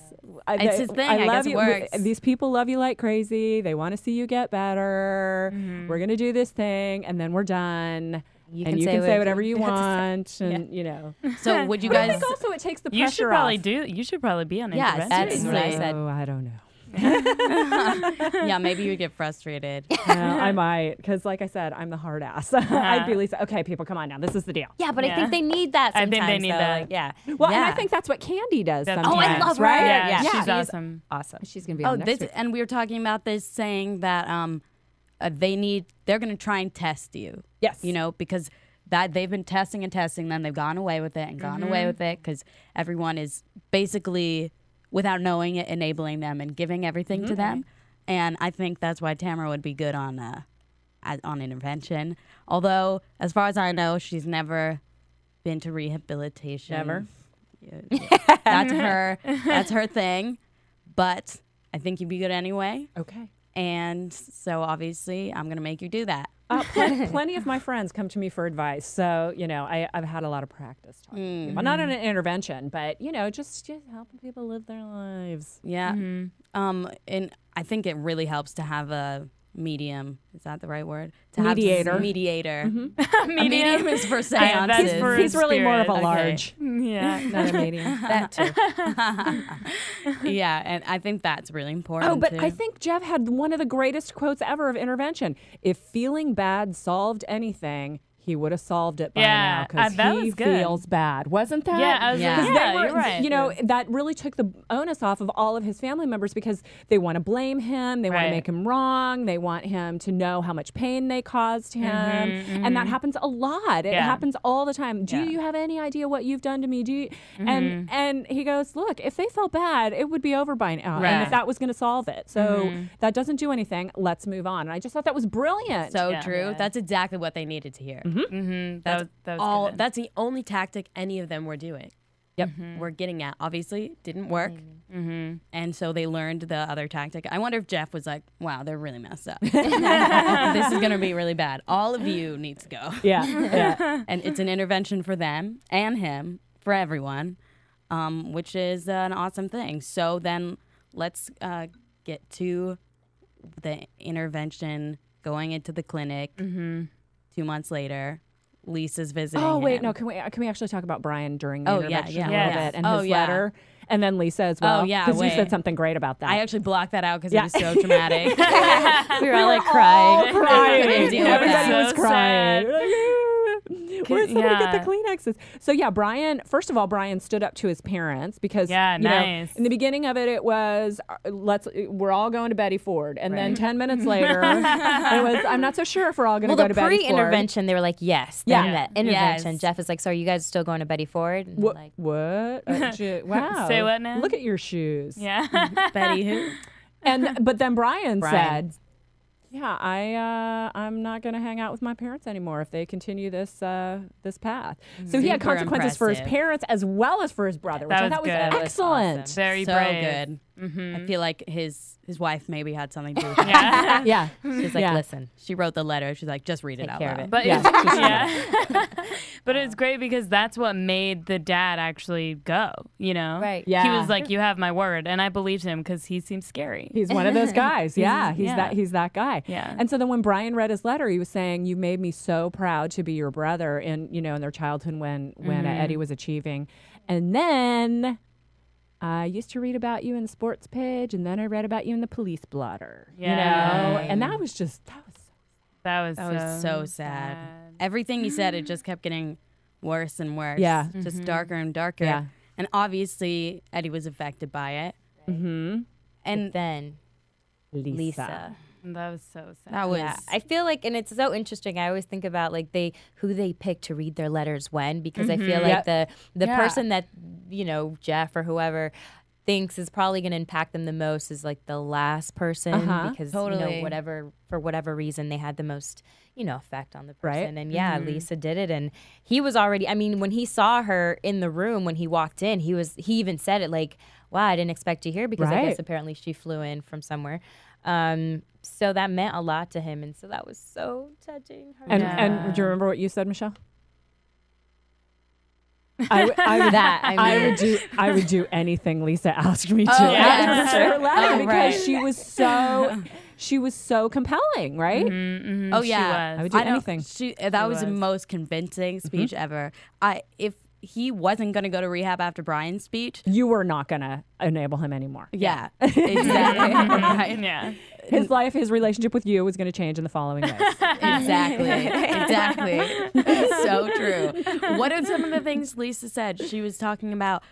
Speaker 4: It's his thing. I
Speaker 7: love
Speaker 4: guess it
Speaker 7: you.
Speaker 4: works.
Speaker 7: These people love you like crazy. They want to see you get better. We're gonna do this thing, and then we're done.
Speaker 6: You
Speaker 7: and
Speaker 6: can
Speaker 7: you
Speaker 6: say
Speaker 7: can say
Speaker 6: what
Speaker 7: whatever
Speaker 6: you
Speaker 7: you
Speaker 6: have to say.
Speaker 7: want, and
Speaker 4: So would you
Speaker 7: But I
Speaker 4: guys?
Speaker 7: think also it takes the
Speaker 5: You
Speaker 7: pressure
Speaker 5: should probably
Speaker 7: off.
Speaker 5: You should probably be on
Speaker 4: Yeah,
Speaker 5: intervention.
Speaker 6: That's what I
Speaker 4: Seriously.
Speaker 6: said.
Speaker 7: Oh, I don't know.
Speaker 4: Yeah, maybe you would get frustrated.
Speaker 7: I might, because like I said, I'm the hard ass. I'd be Lisa. Okay, people, come on now. This is the deal.
Speaker 6: Yeah, but I
Speaker 5: Yeah.
Speaker 6: think they need that
Speaker 5: I
Speaker 6: sometimes.
Speaker 5: think they need
Speaker 6: though.
Speaker 5: that.
Speaker 6: Like, yeah.
Speaker 7: Well, and I
Speaker 4: Yeah.
Speaker 7: think that's what Candy does
Speaker 5: That's-
Speaker 7: sometimes.
Speaker 6: Oh, I love her.
Speaker 7: right?
Speaker 5: Yeah,
Speaker 6: Yeah.
Speaker 5: she's
Speaker 6: She's
Speaker 5: awesome.
Speaker 6: Awesome.
Speaker 7: She's gonna be
Speaker 4: Oh,
Speaker 7: on next week.
Speaker 4: and we were talking about this, saying that they're going to try and test you.
Speaker 7: Yes.
Speaker 4: Because that they've been testing and testing, then they've gone away with it and gone away with it because everyone is basically, without knowing it, enabling them and giving everything to them. And I think that's why Tamara would be good on intervention. Although, as far as I know, she's never been to rehabilitation.
Speaker 7: Never?
Speaker 4: Yeah. That's her thing. But I think you'd be good anyway.
Speaker 7: Okay.
Speaker 4: And so obviously I'm going to make you do that.
Speaker 7: Plenty of my friends come to me for advice. So, I've had a lot of practice talking to people. Not in an intervention, but, just helping people live their lives.
Speaker 4: Yeah. And I think it really helps to have a medium. Is that the right word? To
Speaker 7: Mediator.
Speaker 4: Have mediator. A medium is for seances.
Speaker 5: that's for
Speaker 7: He's really more of a
Speaker 5: spirit.
Speaker 7: large,
Speaker 5: Yeah.
Speaker 7: not a medium.
Speaker 4: That too. Yeah, and I think that's really important.
Speaker 7: Oh, but
Speaker 4: too.
Speaker 7: I think Jeff had one of the greatest quotes ever of intervention. If feeling bad solved anything, he would have solved it by now
Speaker 5: Yeah,
Speaker 7: because
Speaker 5: that
Speaker 7: he
Speaker 5: was good.
Speaker 7: feels bad. Wasn't that?
Speaker 5: Yeah, I was
Speaker 4: Yeah.
Speaker 5: like,
Speaker 7: 'Cause
Speaker 5: yeah,
Speaker 7: they were,
Speaker 5: you're right.
Speaker 7: that really took the onus off of all of his family members because they want to blame him. They want to
Speaker 5: Right.
Speaker 7: make him wrong. They want him to know how much pain they caused him. And that happens a lot. It
Speaker 5: Yeah.
Speaker 7: happens all the time. Do
Speaker 5: Yeah.
Speaker 7: you have any idea what you've done to me? Do you? And he goes, look, if they felt bad, it would be over by now. And
Speaker 5: Right.
Speaker 7: if that was going to solve it. So that doesn't do anything. Let's move on. And I just thought that was brilliant.
Speaker 4: so
Speaker 5: Yeah.
Speaker 4: true.
Speaker 9: Yeah. That's exactly what they needed to hear.
Speaker 5: That was
Speaker 9: All
Speaker 5: good.
Speaker 9: that's the only tactic any of them were doing.
Speaker 7: Yep.
Speaker 9: We're getting at. Obviously, didn't work. And so they learned the other tactic. I wonder if Jeff was like, wow, they're really messed up. This is going to be really bad. All of you need to go.
Speaker 7: Yeah. Yeah.
Speaker 4: And it's an intervention for them and him, for everyone, which is an awesome thing. So then let's get to the intervention, going into the clinic 2 months later. Lisa's visiting
Speaker 7: Oh wait,
Speaker 4: him.
Speaker 7: no. Can we actually talk about Brian during the
Speaker 4: Oh, yeah,
Speaker 7: intervention
Speaker 4: yeah.
Speaker 7: a little
Speaker 5: Yes.
Speaker 7: bit and
Speaker 4: Oh,
Speaker 7: his
Speaker 4: yeah.
Speaker 7: letter, and then Lisa as well?
Speaker 4: Oh, yeah,
Speaker 7: because you
Speaker 4: wait.
Speaker 7: said something great about that.
Speaker 4: I actually blocked that out because
Speaker 7: Yeah.
Speaker 4: it was so traumatic.
Speaker 9: We were all like
Speaker 7: all
Speaker 9: crying.
Speaker 7: crying.
Speaker 9: Couldn't deal with
Speaker 7: Everybody
Speaker 9: that.
Speaker 7: was
Speaker 5: So
Speaker 7: crying.
Speaker 5: sad.
Speaker 7: Where's somebody get
Speaker 5: yeah.
Speaker 7: the Kleenexes? So yeah, Brian. First of all, Brian stood up to his parents because
Speaker 5: Yeah,
Speaker 7: you know,
Speaker 5: nice.
Speaker 7: in the beginning of it, it was we're all going to Betty Ford, and then 10 minutes later, it was I'm not so sure if we're all going to
Speaker 6: Well,
Speaker 7: go
Speaker 6: the
Speaker 7: to Betty Ford.
Speaker 6: pre-intervention, they were like, yes.
Speaker 7: Yeah.
Speaker 6: Then that intervention,
Speaker 4: Yes.
Speaker 6: Jeff is like, so are you guys still going to Betty Ford? And they're
Speaker 7: What?
Speaker 6: like,
Speaker 7: What? Wow.
Speaker 5: Say what now?
Speaker 7: Look at your shoes.
Speaker 5: Yeah.
Speaker 4: Betty who?
Speaker 7: But then Brian said, yeah, I'm not going to hang out with my parents anymore if they continue this this path. So he had
Speaker 4: Super
Speaker 7: consequences for his
Speaker 4: impressive.
Speaker 7: parents as well as for his brother, which I thought was
Speaker 5: good. That was
Speaker 7: excellent.
Speaker 6: awesome.
Speaker 5: Very
Speaker 4: So
Speaker 5: brave.
Speaker 4: good. I feel like his wife maybe had something to do with it.
Speaker 5: Yeah.
Speaker 7: Yeah.
Speaker 6: She's like, listen,
Speaker 4: She wrote the letter. She's like, just read it
Speaker 6: take
Speaker 4: out
Speaker 6: care of
Speaker 4: loud.
Speaker 6: it.
Speaker 5: But
Speaker 7: Yeah.
Speaker 5: but it's great because that's what made the dad actually go, you know?
Speaker 6: Right.
Speaker 7: Yeah.
Speaker 5: He was like, you have my word. And I believed him because he seems scary.
Speaker 7: He's one of those guys. Yeah,
Speaker 5: yeah.
Speaker 7: he's that guy.
Speaker 5: Yeah.
Speaker 7: And so then when Brian read his letter, he was saying, "You made me so proud to be your brother in in their childhood when Eddie was achieving." And then I used to read about you in the sports page, and then I read about you in the police blotter.
Speaker 5: Yeah.
Speaker 7: And that was
Speaker 5: That was
Speaker 4: so sad. Everything he said, it just kept getting worse and worse.
Speaker 7: Yeah.
Speaker 4: Just darker and darker.
Speaker 7: Yeah.
Speaker 4: And obviously, Eddie was affected by it.
Speaker 7: Mm-hmm.
Speaker 4: And
Speaker 6: then Lisa.
Speaker 5: That was so sad.
Speaker 4: that was.
Speaker 6: Yeah, I feel like, and it's so interesting. I always think about like who they pick to read their letters when, because I feel like the
Speaker 4: Yeah.
Speaker 6: person that Jeff or whoever thinks is probably going to impact them the most is like the last person because
Speaker 4: Totally.
Speaker 6: for whatever reason they had the most effect on the person.
Speaker 7: Right.
Speaker 6: And Lisa did it, and he was already. I mean, when he saw her in the room when he walked in, he even said it like, "Wow, I didn't expect you here," because I
Speaker 7: Right.
Speaker 6: guess apparently she flew in from somewhere. So that meant a lot to him, and so that was so touching.
Speaker 7: And do you remember what you said, Michelle? I would do anything Lisa asked me to.
Speaker 4: yes.
Speaker 7: After her letter,
Speaker 4: Oh,
Speaker 7: because
Speaker 4: right.
Speaker 7: she was so compelling, right?
Speaker 4: Oh yeah,
Speaker 7: I would do
Speaker 4: don't-
Speaker 7: anything.
Speaker 4: That was the
Speaker 5: was.
Speaker 4: most convincing speech ever. If he wasn't going to go to rehab after Brian's speech,
Speaker 7: You were not gonna enable him anymore.
Speaker 4: yeah, exactly, right?
Speaker 5: Yeah.
Speaker 7: His life, his relationship with you was going to change in the following ways.
Speaker 4: Exactly. So true. What are some of the things Lisa said? She was talking about,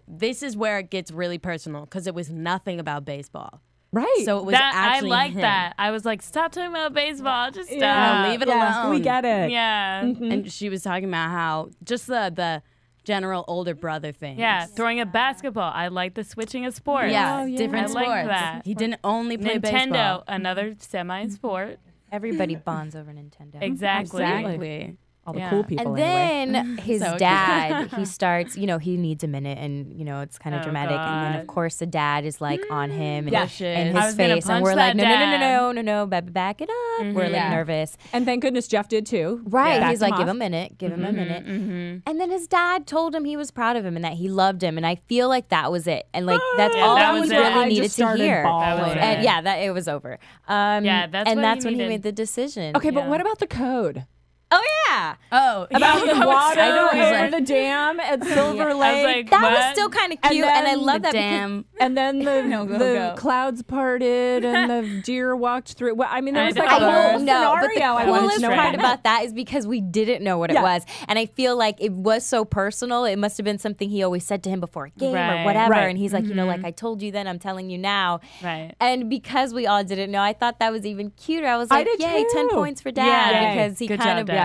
Speaker 4: this is where it gets really personal because it was nothing about baseball.
Speaker 7: Right.
Speaker 4: So it was
Speaker 5: I
Speaker 4: actually
Speaker 5: like
Speaker 4: him.
Speaker 5: that. I was like, stop talking about baseball. Just stop.
Speaker 4: Yeah, leave it alone.
Speaker 7: We get it.
Speaker 5: Yeah.
Speaker 4: And she was talking about how just the general older brother thing.
Speaker 5: Yeah. Throwing a basketball. I like the switching of sports.
Speaker 4: Yeah, different
Speaker 5: I
Speaker 4: sports.
Speaker 5: like that.
Speaker 4: He didn't only play
Speaker 5: Nintendo,
Speaker 4: baseball.
Speaker 5: another semi-sport.
Speaker 6: Everybody bonds over Nintendo.
Speaker 5: Exactly.
Speaker 4: Exactly.
Speaker 7: All the
Speaker 5: Yeah.
Speaker 7: cool people.
Speaker 6: And
Speaker 7: anyway.
Speaker 6: then his
Speaker 4: So
Speaker 6: dad, he starts, he needs a minute, and it's kind of
Speaker 5: Oh,
Speaker 6: dramatic. And then
Speaker 5: God.
Speaker 6: of course the dad is like on him and
Speaker 4: Pushes.
Speaker 6: in
Speaker 5: I
Speaker 6: his
Speaker 5: was gonna
Speaker 6: face, and
Speaker 5: punch
Speaker 6: we're like,
Speaker 5: that dad.
Speaker 6: no, back it up. We're like
Speaker 4: Yeah.
Speaker 6: nervous.
Speaker 7: And thank goodness Jeff did too.
Speaker 6: Right.
Speaker 7: Backed
Speaker 6: He's
Speaker 7: him
Speaker 6: like, give
Speaker 7: off.
Speaker 6: him a minute, give him a minute. And then his dad told him he was proud of him and that he loved him. And I feel like that was it. And like, that's
Speaker 5: Yeah,
Speaker 6: all
Speaker 5: that
Speaker 6: he
Speaker 5: was it.
Speaker 6: really
Speaker 7: I
Speaker 6: needed
Speaker 7: just
Speaker 6: to
Speaker 7: started
Speaker 6: hear.
Speaker 7: bawling.
Speaker 5: That was
Speaker 6: And
Speaker 5: it.
Speaker 6: yeah, that it was over.
Speaker 5: Yeah, that's
Speaker 6: and
Speaker 5: what
Speaker 6: that's
Speaker 5: he
Speaker 6: when he
Speaker 5: needed.
Speaker 6: made the decision.
Speaker 7: Okay, but
Speaker 5: Yeah.
Speaker 7: what about the code?
Speaker 6: Oh yeah.
Speaker 4: Oh,
Speaker 7: About the water
Speaker 4: so-
Speaker 7: over the dam at Silver
Speaker 5: I
Speaker 7: Lake.
Speaker 5: was like,
Speaker 6: That
Speaker 5: what?
Speaker 6: was still kind of
Speaker 7: And
Speaker 6: cute, and I
Speaker 7: then
Speaker 6: love
Speaker 4: the
Speaker 6: that because
Speaker 4: dam.
Speaker 7: and then the
Speaker 4: go.
Speaker 7: clouds parted and the deer walked through. Well, I mean, there
Speaker 5: I
Speaker 7: was like
Speaker 5: know.
Speaker 7: a whole
Speaker 6: but
Speaker 7: scenario. I
Speaker 6: the
Speaker 7: wanted
Speaker 6: coolest
Speaker 7: to know
Speaker 6: part
Speaker 7: about.
Speaker 6: about that is because we didn't know what it
Speaker 7: Yeah.
Speaker 6: was, and I feel like it was so personal. It must have been something he always said to him before a game
Speaker 5: Right.
Speaker 6: or whatever,
Speaker 7: Right.
Speaker 6: and he's like, like I told you then, I'm telling you now.
Speaker 5: Right.
Speaker 6: And because we all didn't know, I thought that was even cuter. I was
Speaker 7: I
Speaker 6: like,
Speaker 7: did
Speaker 6: yay, 10
Speaker 7: too.
Speaker 6: points for Dad,
Speaker 5: Yeah.
Speaker 6: because he
Speaker 5: Good
Speaker 6: kind
Speaker 5: job,
Speaker 6: of,
Speaker 5: Dad.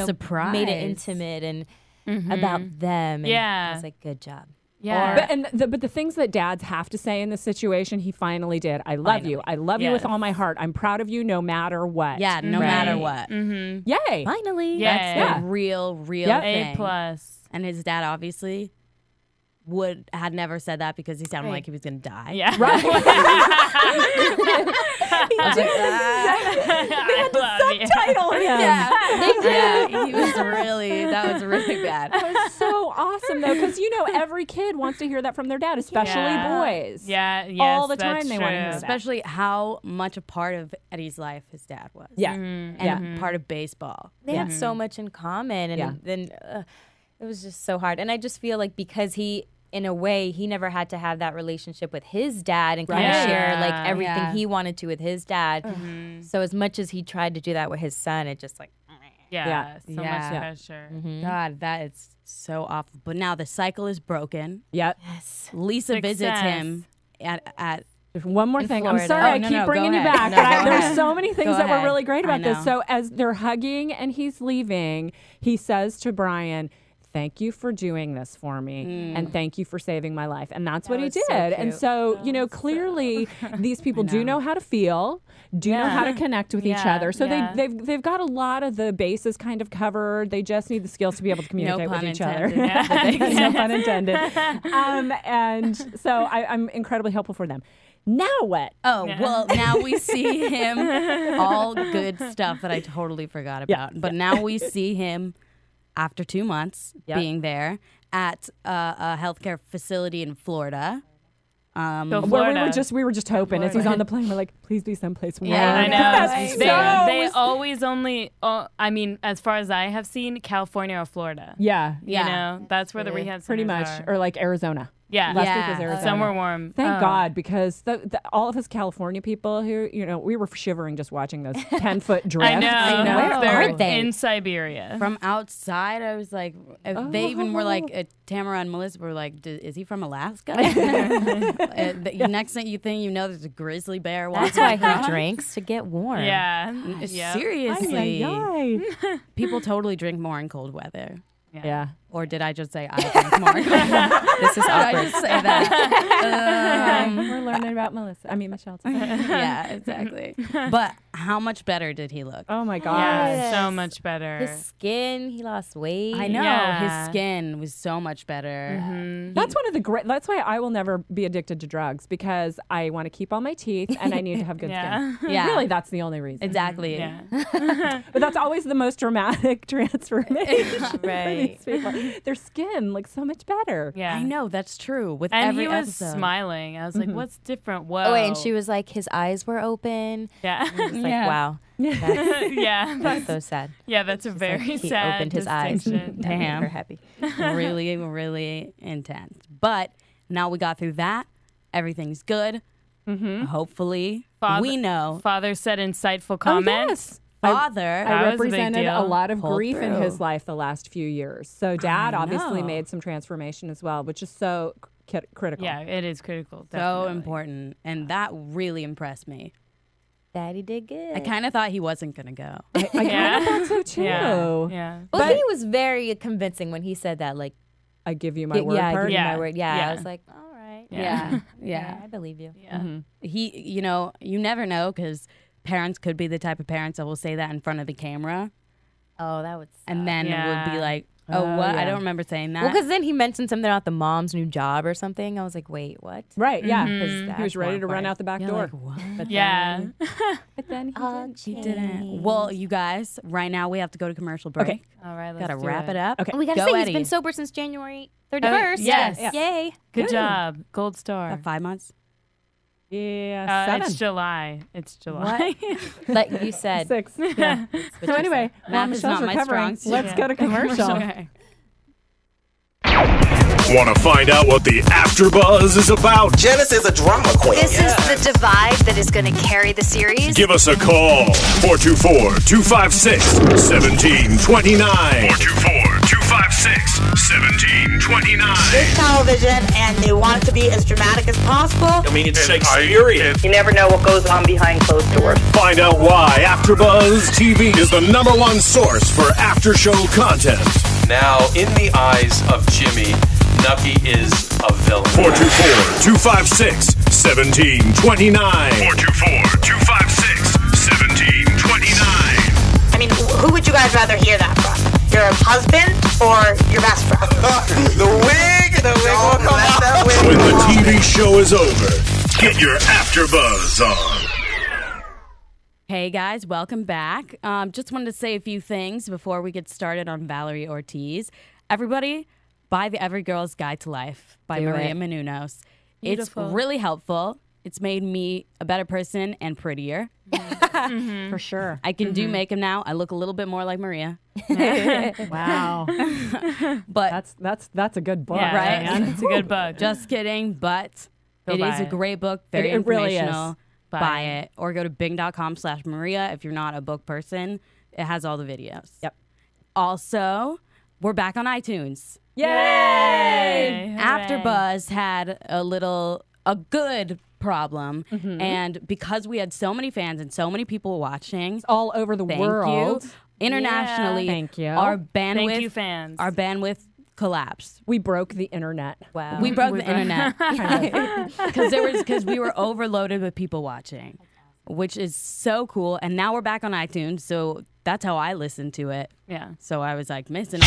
Speaker 4: Surprise.
Speaker 6: made it intimate and about them. And
Speaker 5: Yeah.
Speaker 6: I was like, good job.
Speaker 5: Yeah.
Speaker 7: But the things that dads have to say in this situation, he finally did. I love you. I love you with
Speaker 5: Yes.
Speaker 7: all my heart. I'm proud of you no matter what.
Speaker 4: Yeah, no
Speaker 5: Right.
Speaker 4: matter what.
Speaker 7: Yay.
Speaker 6: Finally.
Speaker 5: Yeah.
Speaker 4: That's the real
Speaker 7: Yep.
Speaker 4: thing.
Speaker 5: A+.
Speaker 4: And his dad obviously had never said that because he sounded like he was gonna die.
Speaker 5: Yeah.
Speaker 7: Right.
Speaker 5: I love you.
Speaker 7: Title him.
Speaker 4: Yeah, he was that was really bad.
Speaker 7: That was so awesome though, because every kid wants to hear that from their dad, especially
Speaker 5: Yeah.
Speaker 7: boys.
Speaker 5: Yeah, yes,
Speaker 7: All the
Speaker 5: that's
Speaker 7: time they wanna
Speaker 5: true.
Speaker 7: hear that.
Speaker 4: Especially how much a part of Eddie's life his dad was.
Speaker 7: Yeah.
Speaker 4: And part of baseball.
Speaker 6: They had so much in common, and
Speaker 7: Yeah.
Speaker 6: then it was just so hard. And I just feel like because he, in a way, he never had to have that relationship with his dad and kind
Speaker 5: Right.
Speaker 6: of share like
Speaker 5: Yeah.
Speaker 6: everything
Speaker 4: Yeah.
Speaker 6: he wanted to with his dad. So as much as he tried to do that with his son, it just like
Speaker 5: Yeah, so
Speaker 4: Yeah.
Speaker 5: much pressure.
Speaker 4: God, that is so awful. But now the cycle is broken.
Speaker 7: Yep.
Speaker 4: Lisa visits him at
Speaker 7: One more
Speaker 4: In
Speaker 7: thing.
Speaker 4: Florida.
Speaker 7: I'm sorry,
Speaker 4: Oh,
Speaker 7: I
Speaker 4: no,
Speaker 7: keep
Speaker 4: no,
Speaker 7: bringing
Speaker 4: go
Speaker 7: you
Speaker 4: ahead.
Speaker 7: back.
Speaker 4: No,
Speaker 7: but
Speaker 4: go
Speaker 7: there's
Speaker 4: ahead.
Speaker 7: so many things
Speaker 4: Go
Speaker 7: that were
Speaker 4: ahead.
Speaker 7: really great
Speaker 4: I
Speaker 7: about this.
Speaker 4: know.
Speaker 7: So as they're hugging and he's leaving, he says to Brian, thank you for doing this for me, and thank you for saving my life. And that's what he did.
Speaker 6: so
Speaker 7: And
Speaker 6: cute.
Speaker 7: so, you know, clearly these people do know how to feel, do know how to connect with each other. So they've got a lot of the bases kind of covered. They just need the skills to be able to communicate with each other. No pun intended. And so I'm incredibly helpful for them. Now what?
Speaker 4: Oh, well, now we see him, all good stuff that I totally forgot about. But now we see him after 2 months being there at a healthcare facility in Florida.
Speaker 7: Where we were just hoping as he's on the plane, we're like, please be someplace warm.
Speaker 5: Yeah, I know.
Speaker 7: That's
Speaker 5: They always only, I mean, as far as I have seen, California or Florida.
Speaker 7: Yeah.
Speaker 5: You know, that's where the rehab
Speaker 7: Pretty
Speaker 5: centers
Speaker 7: much.
Speaker 5: are.
Speaker 7: Or like Arizona.
Speaker 5: Yeah.
Speaker 7: Last week was Arizona.
Speaker 5: Somewhere warm.
Speaker 7: Thank God, because all of us California people who, you know, we were shivering just watching those 10-foot drifts.
Speaker 5: I know.
Speaker 7: You know?
Speaker 6: Where
Speaker 5: They're
Speaker 6: are they?
Speaker 5: in Siberia.
Speaker 4: From outside, I was like, they even were like, Tamara and Melissa were like, is he from Alaska? The next thing you think, you know, there's a grizzly bear walking.
Speaker 6: That's why he drinks to get warm.
Speaker 5: Yeah.
Speaker 4: Seriously. People totally drink more in cold weather.
Speaker 7: Yeah.
Speaker 4: Or did I just say I drink more in cold weather?
Speaker 6: This is
Speaker 4: I
Speaker 6: awkward.
Speaker 4: just say that?
Speaker 7: We're learning about Michelle today.
Speaker 4: Yeah, exactly. But how much better did he look?
Speaker 7: Oh my God.
Speaker 5: Yeah, so much better.
Speaker 6: His skin, he lost weight.
Speaker 4: I know.
Speaker 5: Yeah.
Speaker 4: His skin was so much better.
Speaker 7: That's one of the great. That's why I will never be addicted to drugs, because I want to keep all my teeth and I need to have good skin.
Speaker 4: Yeah.
Speaker 7: Really, that's the only reason.
Speaker 4: Exactly.
Speaker 5: Yeah.
Speaker 7: But that's always the most dramatic transformation for
Speaker 6: Right.
Speaker 7: these people. Their skin looks so much better.
Speaker 5: Yeah.
Speaker 4: I know, that's true. With
Speaker 5: And
Speaker 4: every
Speaker 5: he was
Speaker 4: episode.
Speaker 5: smiling. I was like, what's different? Whoa.
Speaker 6: Oh, wait, and she was like, his eyes were open.
Speaker 5: Yeah.
Speaker 6: It's like, wow. That's,
Speaker 5: Yeah.
Speaker 6: that's so sad.
Speaker 5: Yeah, that's a very
Speaker 6: He
Speaker 5: sad
Speaker 6: opened his eyes.
Speaker 5: distinction.
Speaker 6: That made
Speaker 4: Damn.
Speaker 6: her happy.
Speaker 4: Really, really intense. But now we got through that. Everything's good. Hopefully. We know.
Speaker 5: Father said insightful
Speaker 7: Oh,
Speaker 5: comments.
Speaker 7: yes.
Speaker 4: Father.
Speaker 5: That
Speaker 7: I
Speaker 5: was a big
Speaker 7: represented a
Speaker 5: deal.
Speaker 7: lot of
Speaker 4: Pulled
Speaker 7: grief in
Speaker 4: through.
Speaker 7: his life the last few years. So Dad
Speaker 4: I
Speaker 7: obviously
Speaker 4: know.
Speaker 7: made some transformation as well, which is so critical.
Speaker 5: Yeah, it is critical.
Speaker 4: So
Speaker 5: Definitely.
Speaker 4: important. And that really impressed me.
Speaker 6: Daddy did good.
Speaker 4: I kind of thought he wasn't going to go.
Speaker 7: I kind of thought so too.
Speaker 5: Yeah. Yeah.
Speaker 6: Well, he was very convincing when he said that. Like,
Speaker 7: I give you my word.
Speaker 6: yeah, I
Speaker 7: part.
Speaker 6: give you
Speaker 5: Yeah.
Speaker 6: my word. Yeah,
Speaker 5: Yeah.
Speaker 6: I was like, all right.
Speaker 4: Yeah.
Speaker 6: Yeah, I believe you.
Speaker 5: Yeah.
Speaker 4: He, you know, you never know because parents could be the type of parents that will say that in front of the camera.
Speaker 6: Oh, that would suck.
Speaker 4: And then
Speaker 5: Yeah.
Speaker 4: would be like, oh, what?
Speaker 7: yeah.
Speaker 4: I don't remember saying that.
Speaker 6: Well, because then he mentioned something about the mom's new job or something. I was like, wait, what?
Speaker 7: Right, yeah.
Speaker 6: That's
Speaker 7: He was ready
Speaker 6: more
Speaker 7: to run
Speaker 6: important.
Speaker 7: out the back
Speaker 4: You're
Speaker 7: door.
Speaker 4: like, what?
Speaker 7: But
Speaker 5: Yeah.
Speaker 7: then, but then he did.
Speaker 4: He didn't. Well, you guys, right now we have to go to commercial break.
Speaker 7: Okay.
Speaker 5: All right, let's
Speaker 4: Gotta
Speaker 5: do
Speaker 4: wrap it up.
Speaker 7: Okay.
Speaker 6: We gotta
Speaker 4: Go,
Speaker 6: say
Speaker 4: Eddie.
Speaker 6: he's been sober since January 31st.
Speaker 5: yes.
Speaker 7: Yeah.
Speaker 6: Yay.
Speaker 5: Good job. Gold star.
Speaker 4: About 5 months.
Speaker 7: Yeah, 7.
Speaker 5: It's July. It's July.
Speaker 6: Like you said.
Speaker 7: 6. Yeah. So anyway, while
Speaker 4: Math is
Speaker 7: Michelle's
Speaker 4: not my
Speaker 7: recovering,
Speaker 4: strong
Speaker 7: let's
Speaker 5: suit.
Speaker 7: go to commercial.
Speaker 5: Okay.
Speaker 1: Want to find out what the AfterBuzz is about?
Speaker 8: Janice is a drama queen.
Speaker 10: This is the divide that is going to carry the series.
Speaker 1: Give us a call. 424-256-1729. 424-256-1729.
Speaker 11: It's television, and they want it to be as dramatic as possible.
Speaker 8: I mean, it's Shakespearean.
Speaker 11: You never know what goes on behind closed doors.
Speaker 1: Find out why AfterBuzz TV is the #1 source for after-show content.
Speaker 8: Now, in the eyes of Jimmy, Nucky is a villain.
Speaker 1: 424-256-1729. 424-256-1729.
Speaker 11: I mean, who would you guys rather hear that from? Your husband or your best friend?
Speaker 8: The wig will come out.
Speaker 1: When the TV show is over, get your AfterBuzz on.
Speaker 4: Hey guys, welcome back. Just wanted to say a few things before we get started on Valerie Ortiz. Everybody, buy the Every Girl's Guide to Life by Maria Menounos.
Speaker 5: Beautiful.
Speaker 4: It's really helpful. It's made me a better person and prettier.
Speaker 7: For sure.
Speaker 4: I can do makeup now. I look a little bit more like Maria.
Speaker 7: Wow.
Speaker 4: But
Speaker 7: That's a good book,
Speaker 5: Yeah,
Speaker 4: Right?
Speaker 7: man.
Speaker 5: It's a good book.
Speaker 4: just kidding, but
Speaker 5: Go
Speaker 4: it
Speaker 5: buy
Speaker 4: is a
Speaker 5: it.
Speaker 4: great book, very
Speaker 7: It really is.
Speaker 4: informational.
Speaker 5: Buy
Speaker 4: Buy
Speaker 5: it.
Speaker 4: it. Or go to bing.com/Maria if you're not a book person. It has all the videos.
Speaker 7: Yep.
Speaker 4: Also, we're back on iTunes.
Speaker 7: Yay!
Speaker 4: AfterBuzz had a good problem, and because we had so many fans and so many people watching,
Speaker 7: All over the
Speaker 4: thank
Speaker 7: world.
Speaker 4: you internationally.
Speaker 7: Thank you.
Speaker 4: Our bandwidth,
Speaker 5: Thank you, fans.
Speaker 4: Our bandwidth collapsed.
Speaker 7: We broke the internet.
Speaker 6: Wow.
Speaker 4: We broke the internet because we were overloaded with people watching, which is so cool. And now we're back on iTunes, so that's how I listened to it.
Speaker 5: Yeah.
Speaker 4: So I was like missing.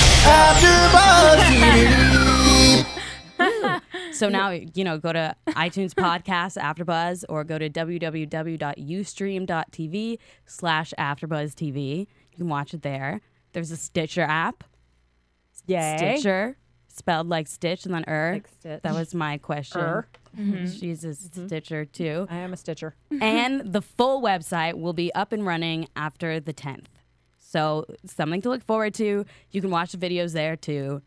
Speaker 4: So now, go to iTunes podcast AfterBuzz or go to www.ustream.tv/AfterBuzzTV. You can watch it there. There's a Stitcher app.
Speaker 7: Yay.
Speaker 4: Stitcher, spelled like Stitch and then
Speaker 7: Like Stitch.
Speaker 4: That was my question. She's a Stitcher too.
Speaker 7: I am a Stitcher.
Speaker 4: And the full website will be up and running after the 10th. So something to look forward to. You can watch the videos there too.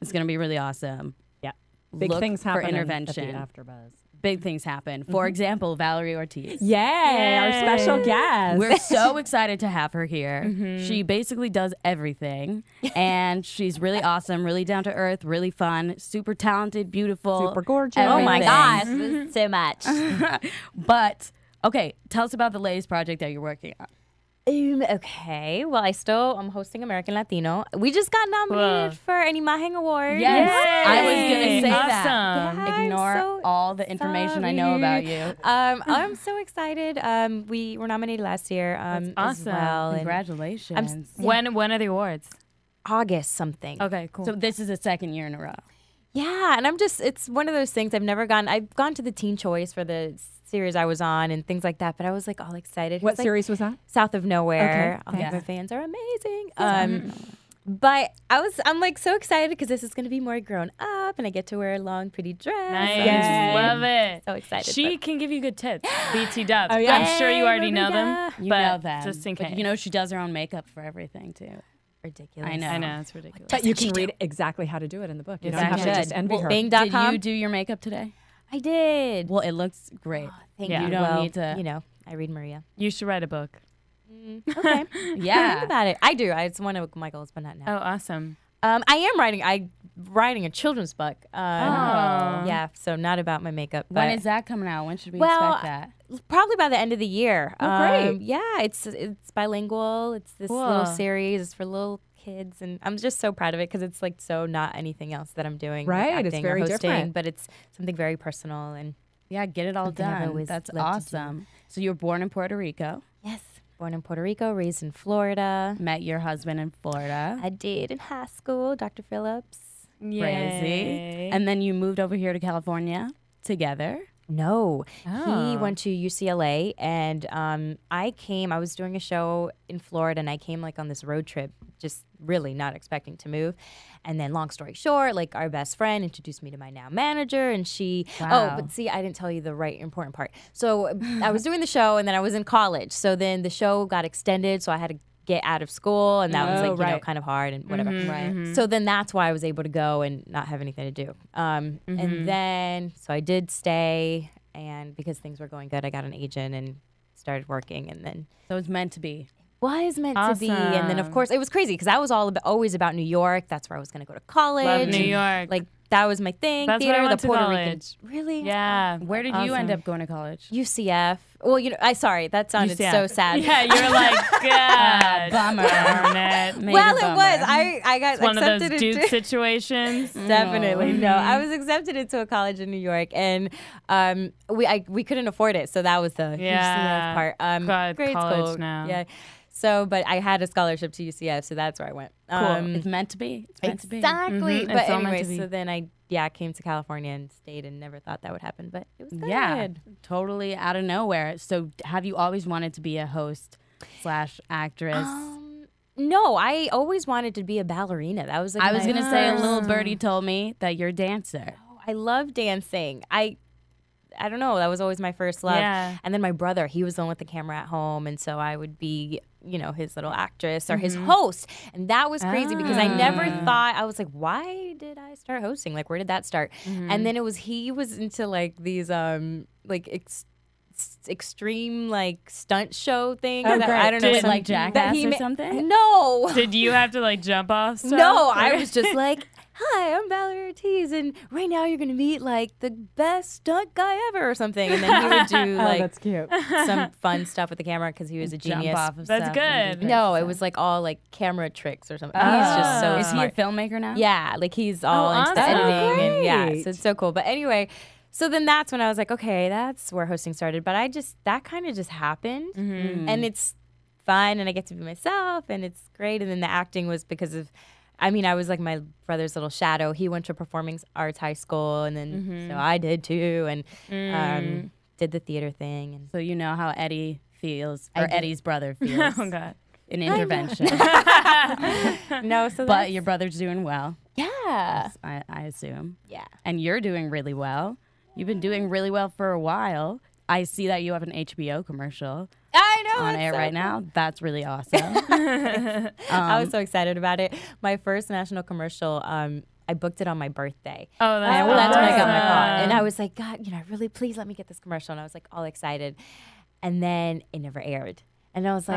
Speaker 4: It's going to be really awesome.
Speaker 7: Yeah. Big
Speaker 4: Look
Speaker 7: things
Speaker 4: for
Speaker 7: happen
Speaker 4: intervention.
Speaker 7: at the AfterBuzz.
Speaker 4: Big things happen. For example, Valerie Ortiz.
Speaker 7: Yay, our special guest.
Speaker 4: We're so excited to have her here. She basically does everything, and she's really awesome, really down to earth, really fun, super talented, beautiful,
Speaker 7: super gorgeous.
Speaker 6: Oh my
Speaker 4: everything.
Speaker 6: gosh, this is so much.
Speaker 4: But okay, tell us about the latest project that you're working on.
Speaker 6: Okay, well, I'm hosting American Latino. We just got nominated for an Imagen Award.
Speaker 4: Yes, I was gonna say
Speaker 5: Awesome.
Speaker 4: that.
Speaker 6: Yeah,
Speaker 4: Ignore
Speaker 6: I'm so
Speaker 4: all the information I know about you.
Speaker 6: I'm so excited. We were nominated last year.
Speaker 5: That's
Speaker 6: as
Speaker 5: awesome.
Speaker 6: well, and
Speaker 4: Congratulations.
Speaker 5: When are the awards?
Speaker 6: August something.
Speaker 5: Okay, cool.
Speaker 4: So this is the second year in a row.
Speaker 6: Yeah, and it's one of those things I've gone to the Teen Choice for the series I was on and things like that, but I was like all excited.
Speaker 7: What series was that?
Speaker 6: South of Nowhere.
Speaker 7: Okay.
Speaker 6: All of our fans are amazing. But I'm like so excited because this is going to be more grown up and I get to wear a long, pretty dress.
Speaker 5: Nice.
Speaker 7: Yay.
Speaker 5: Love it.
Speaker 6: So excited.
Speaker 5: She can give you good tips. BT Dubs.
Speaker 7: Oh, yeah.
Speaker 5: I'm sure you already know them.
Speaker 4: You
Speaker 5: but
Speaker 4: know them.
Speaker 5: Just in
Speaker 4: But
Speaker 5: case.
Speaker 4: she does her own makeup for everything too.
Speaker 6: Ridiculous.
Speaker 4: I know.
Speaker 5: It's ridiculous.
Speaker 7: But you can read exactly how to do it in the book. You don't
Speaker 5: Exactly.
Speaker 7: have to just envy her.
Speaker 6: Bing.com.
Speaker 4: Did you do your makeup today?
Speaker 6: I did.
Speaker 4: Well, it looks great.
Speaker 6: Thank
Speaker 5: Yeah.
Speaker 6: you.
Speaker 4: You don't
Speaker 6: Well,
Speaker 4: need to.
Speaker 6: I read Maria.
Speaker 5: You should write a book.
Speaker 6: Okay.
Speaker 4: Yeah.
Speaker 6: Think about it. I do. It's one of my goals, but not now.
Speaker 5: Oh, awesome.
Speaker 6: I am writing a children's book. Yeah, so not about my makeup.
Speaker 4: When
Speaker 6: but
Speaker 4: is that coming out? When should we
Speaker 6: Well,
Speaker 4: expect that?
Speaker 6: probably by the end of the year.
Speaker 7: Oh, great.
Speaker 6: Yeah, it's bilingual. It's this
Speaker 5: Cool.
Speaker 6: little series. It's for little kids, and I'm just so proud of it because it's like so not anything else that I'm doing. like
Speaker 7: Right, it's
Speaker 6: acting or
Speaker 7: very
Speaker 6: hosting,
Speaker 7: different.
Speaker 6: but it's something very personal and
Speaker 4: Yeah, get it all
Speaker 6: Something I've
Speaker 4: done.
Speaker 6: always
Speaker 4: That's
Speaker 6: loved to do.
Speaker 4: awesome. So you were born in Puerto Rico,
Speaker 6: yes, born in Puerto Rico, raised in Florida.
Speaker 4: met your husband in Florida.
Speaker 6: I did in high school, Dr. Phillips.
Speaker 4: Crazy. And then you moved over here to California together.
Speaker 6: No,
Speaker 5: Oh.
Speaker 6: he went to UCLA, and I was doing a show in Florida, and I came like on this road trip, just really not expecting to move. And then long story short, like our best friend introduced me to my now manager, and
Speaker 4: Wow.
Speaker 6: but see, I didn't tell you the right important part. So I was doing the show, and then I was in college. So then the show got extended, so I had to get out of school, and that was like,
Speaker 7: right.
Speaker 6: kind of hard and whatever.
Speaker 4: Right.
Speaker 6: So then that's why I was able to go and not have anything to do. And then, so I did stay, and because things were going good, I got an agent and started working, and then
Speaker 4: So it's meant to be.
Speaker 6: was meant to be. And then, of
Speaker 5: Awesome.
Speaker 6: course, it was crazy because I was always about New York. That's where I was going to go to college.
Speaker 5: Love New
Speaker 6: and,
Speaker 5: York.
Speaker 6: Like, that was my thing.
Speaker 5: That's where I
Speaker 6: theater,
Speaker 5: went
Speaker 6: the
Speaker 5: to
Speaker 6: Puerto
Speaker 5: college.
Speaker 6: Rican. Really?
Speaker 5: Yeah.
Speaker 4: Where did you end up going to college?
Speaker 6: UCF. Well, sorry, that sounded
Speaker 5: UCF.
Speaker 6: so sad.
Speaker 5: Yeah, you were like, God.
Speaker 4: Bummer.
Speaker 5: Darn it.
Speaker 4: Major
Speaker 6: Well, it
Speaker 4: bummer.
Speaker 6: was. I got
Speaker 5: It's one of
Speaker 6: accepted
Speaker 5: those Duke
Speaker 6: into
Speaker 5: situations.
Speaker 6: Definitely no. I was accepted into a college in New York, and we couldn't afford it, so that was the
Speaker 5: Yeah.
Speaker 6: UCF part.
Speaker 5: God,
Speaker 6: grade
Speaker 5: college
Speaker 6: school,
Speaker 5: now.
Speaker 6: yeah. So, but I had a scholarship to UCF, so that's where I went.
Speaker 4: It's meant to be. It's meant to be.
Speaker 6: Exactly.
Speaker 5: Mhm.
Speaker 6: But
Speaker 5: It's all meant
Speaker 6: anyway,
Speaker 5: to be.
Speaker 6: so then I came to California and stayed, and never thought that would happen, but it was good.
Speaker 4: Yeah, totally out of nowhere. So have you always wanted to be a host / actress?
Speaker 6: No, I always wanted to be a ballerina. That was like
Speaker 4: I was
Speaker 6: my
Speaker 4: going to say, a
Speaker 6: first-
Speaker 4: little birdie told me that you're a dancer.
Speaker 6: I love dancing. I don't know. That was always my first love.
Speaker 5: Yeah.
Speaker 6: And then my brother, he was the one with the camera at home. And so I would be, his little actress or
Speaker 5: Mm-hmm.
Speaker 6: his host. And that was crazy because I never
Speaker 5: Ah.
Speaker 6: thought, I was like, why did I start hosting? Like, where did that start?
Speaker 5: Mm-hmm.
Speaker 6: And then he was into like these, extreme like stunt show things.
Speaker 7: Oh,
Speaker 6: that-
Speaker 7: great.
Speaker 6: I don't know.
Speaker 5: Did-
Speaker 4: Like
Speaker 6: that
Speaker 4: Jackass
Speaker 6: he
Speaker 4: or
Speaker 6: ma-
Speaker 4: something?
Speaker 6: No.
Speaker 5: Did you have to like jump off stuff?
Speaker 6: No, I was just like, hi, I'm Valerie Ortiz, and right now you're going to meet, like, the best stunt guy ever or something. And then he would do, like,
Speaker 7: that's cute.
Speaker 6: some fun stuff with the camera because he was a genius.
Speaker 4: Jump off of
Speaker 5: That's
Speaker 4: stuff
Speaker 5: good.
Speaker 4: and do
Speaker 6: No,
Speaker 4: crazy
Speaker 6: it was,
Speaker 4: stuff.
Speaker 6: like, all, like, camera tricks or something. He's just so
Speaker 4: Is
Speaker 6: smart.
Speaker 4: he a filmmaker now?
Speaker 6: Yeah, like, he's all into the
Speaker 5: awesome.
Speaker 6: editing. And, yeah,
Speaker 7: Great.
Speaker 6: so it's so cool. But anyway, so then that's when I was like, okay, that's where hosting started. But that kind of just happened. And it's fun, and I get to be myself, and it's great. And then the acting was because of, I mean, I was like my brother's little shadow. He went to performing arts high school, and then so I did too, and did the theater thing. And
Speaker 4: So you know how Eddie feels, or Eddie's brother feels.
Speaker 5: Oh God.
Speaker 4: In intervention.
Speaker 6: no, so
Speaker 4: But your brother's doing well,
Speaker 6: yeah,
Speaker 4: I assume.
Speaker 6: yeah.
Speaker 4: And you're doing really well. You've been doing really well for a while. I see that you have an HBO commercial
Speaker 6: I know
Speaker 4: on
Speaker 6: it's
Speaker 4: air
Speaker 6: so
Speaker 4: right now. That's really awesome.
Speaker 6: I was so excited about it. My first national commercial, I booked it on my birthday.
Speaker 5: Oh, that's
Speaker 6: And that's when I got my call.
Speaker 5: awesome.
Speaker 6: And I was like, God, really, please let me get this commercial. And I was like all excited. And then it never aired. And I was like,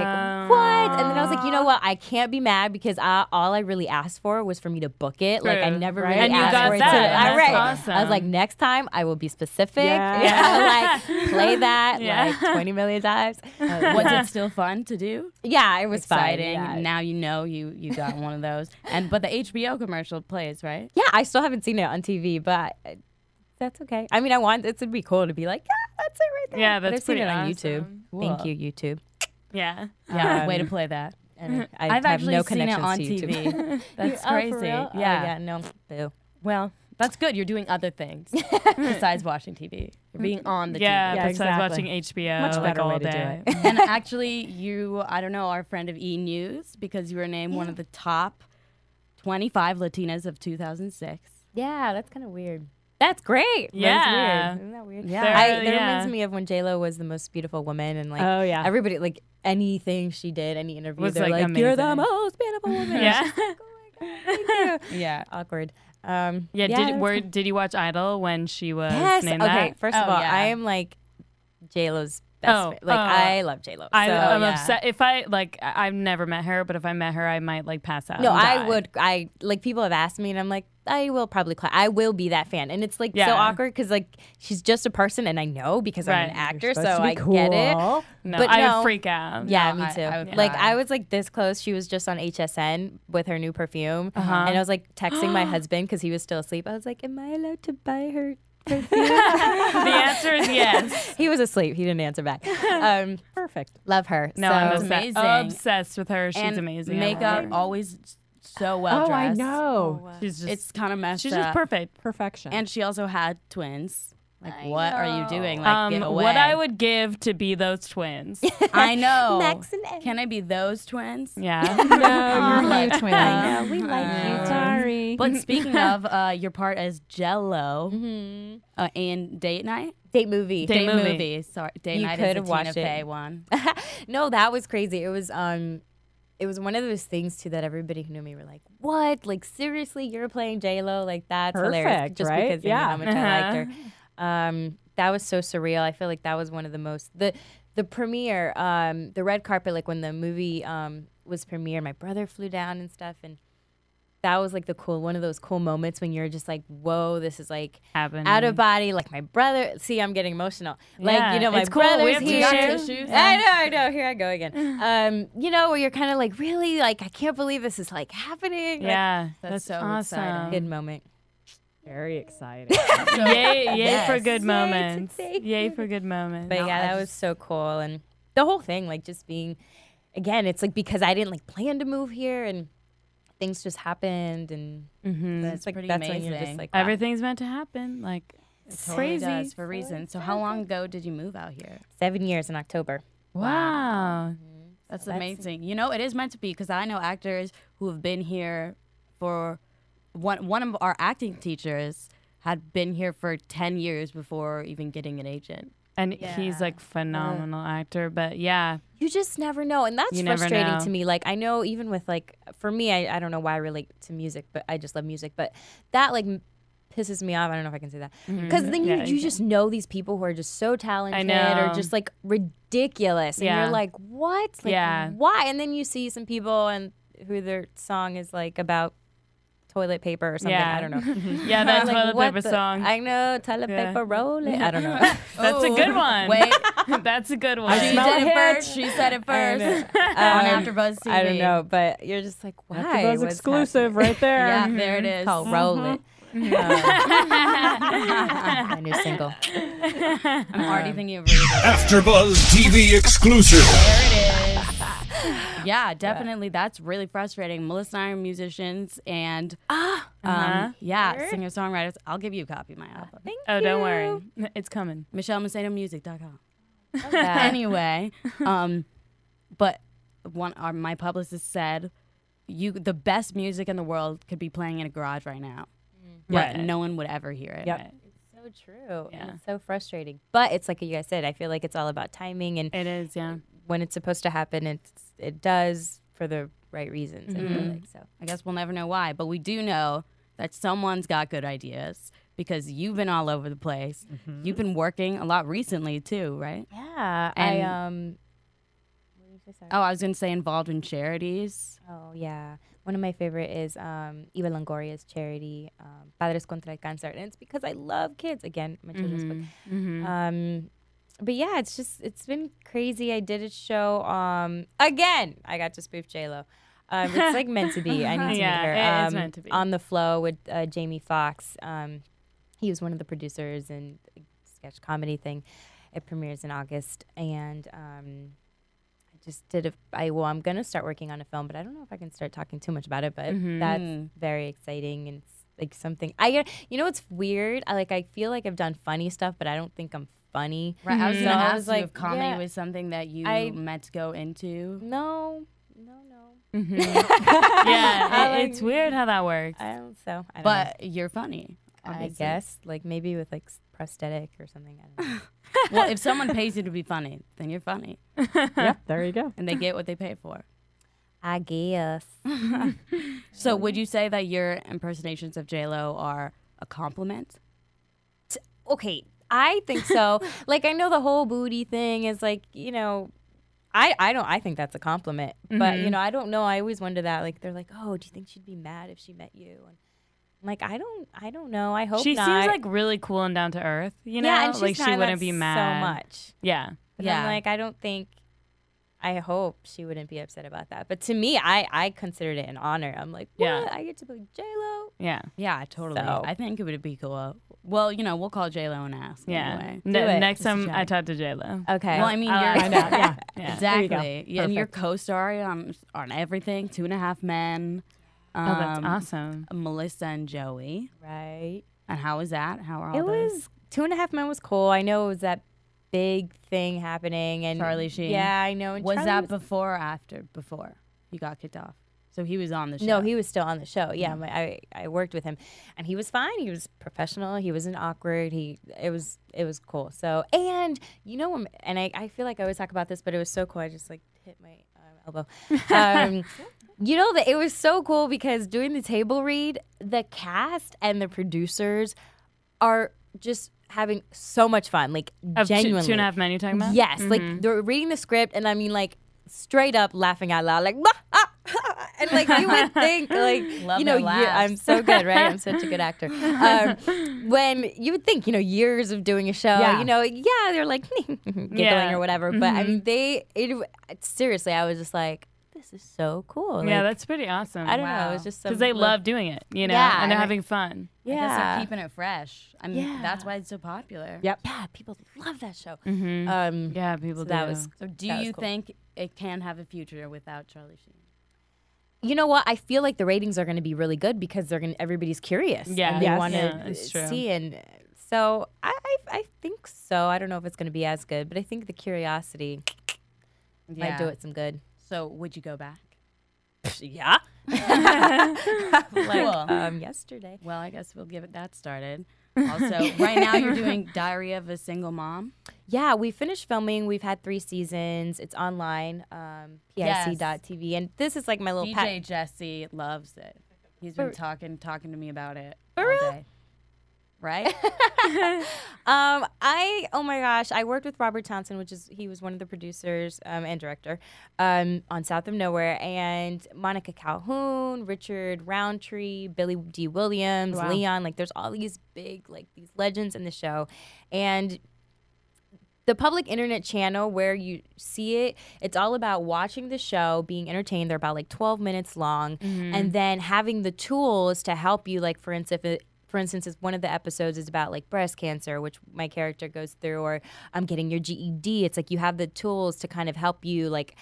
Speaker 6: what? And then I was like, you know what? I can't be mad because all I really asked for was for me to book it. Like, I
Speaker 5: True.
Speaker 6: never
Speaker 7: Right.
Speaker 6: really
Speaker 5: And you
Speaker 6: asked
Speaker 5: got
Speaker 6: for it
Speaker 5: that.
Speaker 6: to.
Speaker 5: That's
Speaker 6: Right.
Speaker 5: awesome.
Speaker 6: I was like, next time I will be specific.
Speaker 7: Yeah.
Speaker 6: Like, play that
Speaker 5: Yeah.
Speaker 6: like 20 million times.
Speaker 4: Was it still fun to do?
Speaker 6: Yeah, it was
Speaker 4: Exciting.
Speaker 6: fun. Yeah.
Speaker 4: Now you got one of those. But the HBO commercial plays, right?
Speaker 6: Yeah, I still haven't seen it on TV, but that's okay. I mean, I want it to be cool to be like, yeah, that's it right there.
Speaker 5: Yeah,
Speaker 6: But
Speaker 5: that's
Speaker 6: I've seen it
Speaker 5: pretty
Speaker 6: on
Speaker 5: awesome.
Speaker 6: YouTube. Thank you, YouTube.
Speaker 5: Yeah.
Speaker 4: Yeah, way to play that.
Speaker 6: And
Speaker 4: I've
Speaker 6: have
Speaker 4: actually
Speaker 6: no
Speaker 4: seen it
Speaker 6: connections
Speaker 4: on
Speaker 6: to YouTube.
Speaker 4: TV. That's
Speaker 6: Oh,
Speaker 4: crazy.
Speaker 6: for real? Oh,
Speaker 4: Yeah.
Speaker 6: yeah, no, boo.
Speaker 4: Well, that's good. You're doing other things besides watching TV. You're being on the
Speaker 5: Yeah,
Speaker 4: TV.
Speaker 7: Yeah,
Speaker 5: besides
Speaker 7: exactly.
Speaker 5: watching HBO
Speaker 7: Much
Speaker 5: like
Speaker 7: better
Speaker 5: all
Speaker 7: way to do
Speaker 5: day.
Speaker 7: it.
Speaker 4: And actually, you, I don't know, are a friend of E! News because you were named one of the top 25 Latinas of 2006.
Speaker 6: Yeah, that's kind of weird. That's great.
Speaker 5: Yeah.
Speaker 6: That's weird. Isn't that weird?
Speaker 4: Yeah.
Speaker 6: That
Speaker 5: yeah.
Speaker 6: reminds me of when J-Lo was the most beautiful woman, and like
Speaker 7: Oh, yeah.
Speaker 6: everybody, like anything she did, any interview,
Speaker 5: Was,
Speaker 6: they're
Speaker 5: like,
Speaker 6: like, "You're the
Speaker 5: amazing.
Speaker 6: most beautiful woman."
Speaker 5: Yeah.
Speaker 6: She's like, "Oh my God, thank you."
Speaker 4: Yeah.
Speaker 6: Awkward.
Speaker 5: Yeah,
Speaker 6: that's
Speaker 5: did you watch Idol when she was
Speaker 6: Yes.
Speaker 5: named
Speaker 6: Okay.
Speaker 5: that?
Speaker 6: First of
Speaker 4: Oh,
Speaker 6: all,
Speaker 4: yeah.
Speaker 6: I am like J-Lo's best.
Speaker 5: Oh,
Speaker 6: Like I love J-Lo.
Speaker 5: I'm
Speaker 4: yeah.
Speaker 5: upset. If I've never met her, but if I met her, I might like pass out.
Speaker 6: No,
Speaker 5: and
Speaker 6: I
Speaker 5: die.
Speaker 6: would. I like people have asked me, and I'm like, I will probably. I will be that fan, and it's like so
Speaker 5: Yeah.
Speaker 6: awkward because like she's just a person, and I know because I'm
Speaker 5: Right.
Speaker 6: an actor,
Speaker 7: You're
Speaker 6: so
Speaker 7: supposed to be
Speaker 6: I
Speaker 7: cool.
Speaker 6: get it.
Speaker 5: No,
Speaker 6: but
Speaker 5: I
Speaker 6: no.
Speaker 5: would freak out.
Speaker 6: Yeah,
Speaker 4: No,
Speaker 6: me too.
Speaker 4: I would
Speaker 6: Like
Speaker 4: cry.
Speaker 6: I was like this close. She was just on HSN with her new perfume,
Speaker 5: Uh-huh.
Speaker 6: and I was like texting my husband because he was still asleep. I was like, "Am I allowed to buy her perfume?"
Speaker 5: The answer is yes.
Speaker 6: He was asleep. He didn't answer back.
Speaker 7: Perfect.
Speaker 6: Love her.
Speaker 5: No,
Speaker 6: so,
Speaker 5: I'm
Speaker 4: amazing.
Speaker 5: obsessed with her. She's
Speaker 4: and
Speaker 5: amazing. I love
Speaker 4: makeup
Speaker 5: her.
Speaker 4: always so well
Speaker 7: Oh,
Speaker 4: dressed.
Speaker 7: I know.
Speaker 5: She's just
Speaker 4: It's kind of messed
Speaker 5: she's
Speaker 4: up.
Speaker 5: just perfect.
Speaker 7: Perfection.
Speaker 4: And she also had twins. Like, what are you doing? Like, give away.
Speaker 5: What I would give to be those twins.
Speaker 4: I know.
Speaker 6: Max and Eddie.
Speaker 4: Can I be those twins?
Speaker 5: Yeah.
Speaker 7: no, you're you twins.
Speaker 6: I know, we like you.
Speaker 7: Sorry.
Speaker 4: But speaking of your part as Jello in Date Night?
Speaker 6: Date movie.
Speaker 5: Date movie.
Speaker 4: Sorry, Date
Speaker 6: You
Speaker 4: Night
Speaker 6: could
Speaker 4: is the
Speaker 6: have watched
Speaker 4: Tina
Speaker 6: it.
Speaker 4: Fey one.
Speaker 6: No, that was crazy. It was one of those things too that everybody who knew me were like, "What? Like seriously, you're playing J-Lo? Like that's hilarious."
Speaker 7: Perfect,
Speaker 6: Just
Speaker 7: right?
Speaker 6: because they knew
Speaker 7: Yeah.
Speaker 6: how much I liked her. That was so surreal. I feel like that was one of the most the premiere, the red carpet, like when the movie was premiered, my brother flew down and stuff, and that was like one of those cool moments when you're just like, whoa, this is like
Speaker 5: Happening.
Speaker 6: out of body. Like my brother, see, I'm getting emotional. Like,
Speaker 5: Yeah,
Speaker 6: you know, my
Speaker 5: it's cool. We
Speaker 6: brother's
Speaker 5: have
Speaker 6: here.
Speaker 5: tissues.
Speaker 6: I know. Here I go again. You know, where you're kind of like, really? Like, I can't believe this is like happening. Like,
Speaker 5: Yeah,
Speaker 4: That's so
Speaker 5: awesome.
Speaker 4: exciting.
Speaker 6: good moment.
Speaker 7: Very exciting.
Speaker 5: Yay for good
Speaker 6: Yay,
Speaker 5: moments.
Speaker 6: today.
Speaker 5: Yay for good moments.
Speaker 6: But yeah, that was so cool. And the whole thing, like just being, again, it's like because I didn't like plan to move here and things just happened. And
Speaker 4: That's
Speaker 6: like,
Speaker 4: pretty
Speaker 6: that's when
Speaker 4: amazing.
Speaker 6: you're just like, wow.
Speaker 5: Everything's meant to happen. Like it's
Speaker 4: Totally
Speaker 5: crazy.
Speaker 4: does for a reason. So how long ago did you move out here?
Speaker 6: 7 years in October.
Speaker 5: Wow.
Speaker 4: That's amazing. You know, it is meant to be because I know actors who have been here for one of our acting teachers had been here for 10 years before even getting an agent.
Speaker 5: And he's like phenomenal actor. But yeah,
Speaker 6: You just never know. And that's
Speaker 5: You never
Speaker 6: frustrating
Speaker 5: know.
Speaker 6: to me. Like, I know even with like, for me, I don't know why I relate to music, but I just love music. But that like pisses me off. I don't know if I can say that. Because then
Speaker 5: Yeah,
Speaker 6: you
Speaker 5: you
Speaker 6: just know these people who are just so talented
Speaker 5: know.
Speaker 6: or just like ridiculous. And
Speaker 5: Yeah.
Speaker 6: you're like, what? Like,
Speaker 5: Yeah.
Speaker 6: why? And then you see some people and who their song is like about toilet paper or something.
Speaker 5: Yeah.
Speaker 6: I don't know.
Speaker 5: Yeah, that
Speaker 6: Like,
Speaker 5: toilet
Speaker 6: what
Speaker 5: paper
Speaker 6: the-
Speaker 5: song.
Speaker 6: I know, toilet
Speaker 5: Yeah.
Speaker 6: paper roll it. I don't know.
Speaker 5: That's a good one.
Speaker 4: Wait,
Speaker 5: That's a good one.
Speaker 4: she did it first. She said it first on AfterBuzz TV.
Speaker 6: I don't know, but you're just like, why?
Speaker 7: AfterBuzz
Speaker 6: What's
Speaker 7: exclusive
Speaker 6: happening?
Speaker 7: right there.
Speaker 4: Yeah, there it is.
Speaker 6: It's called Roll It. My new single.
Speaker 4: I'm already thinking of reading.
Speaker 1: AfterBuzz TV exclusive.
Speaker 4: There it is. Yeah, definitely. That's really frustrating. Melissa and I are musicians and singer-songwriters. I'll give you a copy of my album.
Speaker 6: Thank
Speaker 5: Oh,
Speaker 6: you.
Speaker 5: don't worry. It's coming.
Speaker 4: MichelleMacedomusic.com.
Speaker 6: that.
Speaker 4: Anyway, but my publicist said the best music in the world could be playing in a garage right now.
Speaker 5: Right.
Speaker 4: But no one would ever hear it.
Speaker 7: Yep.
Speaker 6: So true.
Speaker 5: Yeah.
Speaker 6: And it's so frustrating. But it's like you guys said, I feel like it's all about timing, and
Speaker 5: It is, yeah.
Speaker 6: when it's supposed to happen, it does for the right reasons. I feel like, so.
Speaker 4: I guess we'll never know why, but we do know that someone's got good ideas because you've been all over the place. You've been working a lot recently too, right?
Speaker 6: Yeah.
Speaker 4: And-
Speaker 6: What did you say? Sorry.
Speaker 4: Oh, I was going to say involved in charities.
Speaker 6: Oh, yeah. One of my favorite is Eva Longoria's charity, Padres contra el Cáncer. And it's because I love kids. Again, my children's book. But yeah, it's been crazy. I did a show. Again, I got to spoof J-Lo. It's like meant to be. I need to meet her.
Speaker 5: it is meant to be.
Speaker 6: On the Flow with Jamie Foxx. He was one of the producers in a sketch comedy thing. It premieres in August. And I just did I'm going to start working on a film, but I don't know if I can start talking too much about it. But that's very exciting. And it's like something. What's weird? I feel like I've done funny stuff, but I don't think I'm funny.
Speaker 4: Right. I was
Speaker 6: So
Speaker 4: going to
Speaker 6: I
Speaker 4: ask
Speaker 6: was
Speaker 4: you
Speaker 6: like,
Speaker 4: if comedy
Speaker 6: yeah.
Speaker 4: was something that you meant to go into.
Speaker 6: No.
Speaker 5: Yeah, it's weird how that works.
Speaker 6: I don't know.
Speaker 4: But you're funny.
Speaker 6: I
Speaker 4: obviously.
Speaker 6: guess maybe with prosthetic or something. I don't know.
Speaker 4: Well, if someone pays you to be funny, then you're funny.
Speaker 7: Yep, there you go.
Speaker 4: And they get what they pay for.
Speaker 6: I guess.
Speaker 4: So would you say that your impersonations of J-Lo are a compliment?
Speaker 6: Okay, I think so. I know the whole booty thing is I think that's a compliment. But I don't know. I always wonder that. They're like, oh, do you think she'd be mad if she met you? And I'm like, I don't know. I hope
Speaker 5: She
Speaker 6: not.
Speaker 5: seems really cool and down to earth, you know?
Speaker 6: Yeah, and she's
Speaker 5: she
Speaker 6: not
Speaker 5: wouldn't be mad
Speaker 6: so much.
Speaker 5: Yeah.
Speaker 6: But I'm I hope she wouldn't be upset about that. But to me, I considered it an honor. I'm like, what?
Speaker 5: Yeah.
Speaker 6: I get to play J-Lo?
Speaker 5: Yeah.
Speaker 4: Yeah, totally.
Speaker 6: So-
Speaker 4: I think it would be cool. Well, we'll call J-Lo and ask
Speaker 5: Yeah.
Speaker 4: anyway.
Speaker 6: it.
Speaker 5: Next time
Speaker 4: Just
Speaker 5: I
Speaker 4: check.
Speaker 5: talk to J-Lo.
Speaker 6: Okay.
Speaker 4: Well, I mean, you're
Speaker 7: Find out, yeah.
Speaker 5: Yeah.
Speaker 4: exactly.
Speaker 7: There you go.
Speaker 4: And your
Speaker 7: Perfect.
Speaker 4: co-star on everything, 2.5 Men.
Speaker 5: Oh, that's awesome.
Speaker 4: Melissa and Joey.
Speaker 6: Right.
Speaker 4: And how was that? How are all
Speaker 6: It
Speaker 4: those?
Speaker 6: was 2.5 Men was cool. I know it was that big thing happening, and
Speaker 4: Charlie Sheen.
Speaker 6: Yeah, I know. And
Speaker 4: Was
Speaker 6: Charlie
Speaker 4: that before or after? Before you got kicked off. So he was on the show.
Speaker 6: No, he was still on the show. Yeah, I worked with him, and he was fine. He was professional. He wasn't awkward. It was cool. So and I feel like I always talk about this, but it was so cool. I just hit my elbow. That it was so cool because doing the table read, the cast and the producers are just having so much fun.
Speaker 5: Of
Speaker 6: Genuinely.
Speaker 5: 2.5 Men you're talking about?
Speaker 6: Yes, they're reading the script, and I mean, straight up laughing out loud, and you would think,
Speaker 4: Love their laughs.
Speaker 6: I'm so good, right? I'm such a good actor. When you would think, years of doing a show,
Speaker 7: Yeah.
Speaker 6: they're giggling
Speaker 5: Yeah.
Speaker 6: or whatever, but I mean, seriously, I was just like, this is so cool.
Speaker 5: Yeah, that's pretty awesome.
Speaker 6: I don't know, it was just so
Speaker 5: because they love doing it,
Speaker 6: Yeah,
Speaker 5: and they're
Speaker 6: and
Speaker 5: having fun.
Speaker 4: I guess
Speaker 6: Yeah.
Speaker 4: they're keeping it fresh. I mean,
Speaker 6: Yeah.
Speaker 4: that's why it's so popular.
Speaker 7: Yep.
Speaker 6: Yeah, people love that show.
Speaker 5: Yeah, people
Speaker 6: So
Speaker 5: do.
Speaker 6: that was
Speaker 4: So do
Speaker 6: That was
Speaker 4: you
Speaker 6: cool.
Speaker 4: think it can have a future without Charlie Sheen?
Speaker 6: You know what? I feel like the ratings are going to be really good because everybody's curious.
Speaker 5: Yeah.
Speaker 6: and they
Speaker 7: Yes.
Speaker 6: want
Speaker 5: Yeah,
Speaker 6: to
Speaker 5: it's true.
Speaker 6: see. And so I think so. I don't know if it's going to be as good, but I think the curiosity might do it some good.
Speaker 4: So would you go back?
Speaker 6: Yeah.
Speaker 4: Cool.
Speaker 6: Yesterday.
Speaker 4: Well, I guess we'll give it that started. Also, right now you're doing Diary of a Single Mom.
Speaker 6: Yeah, we finished filming. We've had 3 seasons. It's online, pic.tv. And this is my little
Speaker 4: DJ Jesse loves it. He's been talking to me about it all
Speaker 6: real?
Speaker 4: day. right?
Speaker 6: Oh my gosh, I worked with Robert Townsend, he was one of the producers and director on South of Nowhere, and Monica Calhoun, Richard Roundtree, Billy D. Williams, Leon. Like, there's all these big, like, these legends in the show, and the public internet channel where you see it, it's all about watching the show, being entertained. They're about like 12 minutes long, and then having the tools to help you. Like, for instance, if one of the episodes is about like breast cancer, which my character goes through, or I'm getting your GED. It's like you have the tools to kind of help you like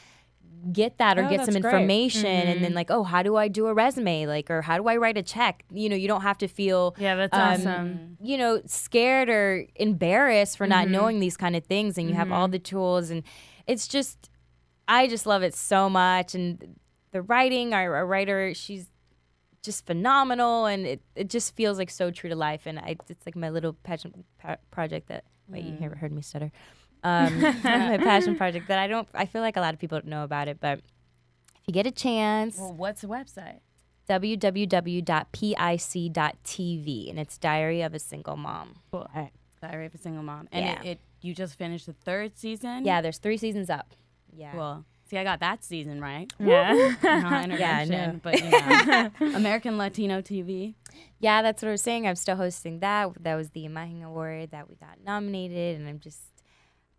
Speaker 6: get that or get some information, and then like, oh, how do I do a resume, like, or how do I write a check? You know, you don't have to feel
Speaker 5: that's awesome.
Speaker 6: You know, scared or embarrassed for not knowing these kind of things, and you have all the tools, and it's just, I just love it so much. And the writing, our writer, she's just phenomenal, and it just feels like so true to life, and it's like my little passion project that wait, you never heard me stutter. My passion project that I feel like a lot of people don't know about it, but if you get a chance.
Speaker 4: Well, what's the website?
Speaker 6: www.pic.tv, and it's Diary of a Single Mom.
Speaker 4: Cool. Right. Diary of a Single Mom. And you just finished the 3rd season?
Speaker 6: Yeah, there's 3 seasons up. Yeah.
Speaker 4: Cool. See, I got that season right.
Speaker 5: Yeah.
Speaker 4: Not Intervention, but you know. American Latino TV.
Speaker 6: Yeah, that's what I was saying. I'm still hosting that. That was the Imagine Award that we got nominated, and I'm just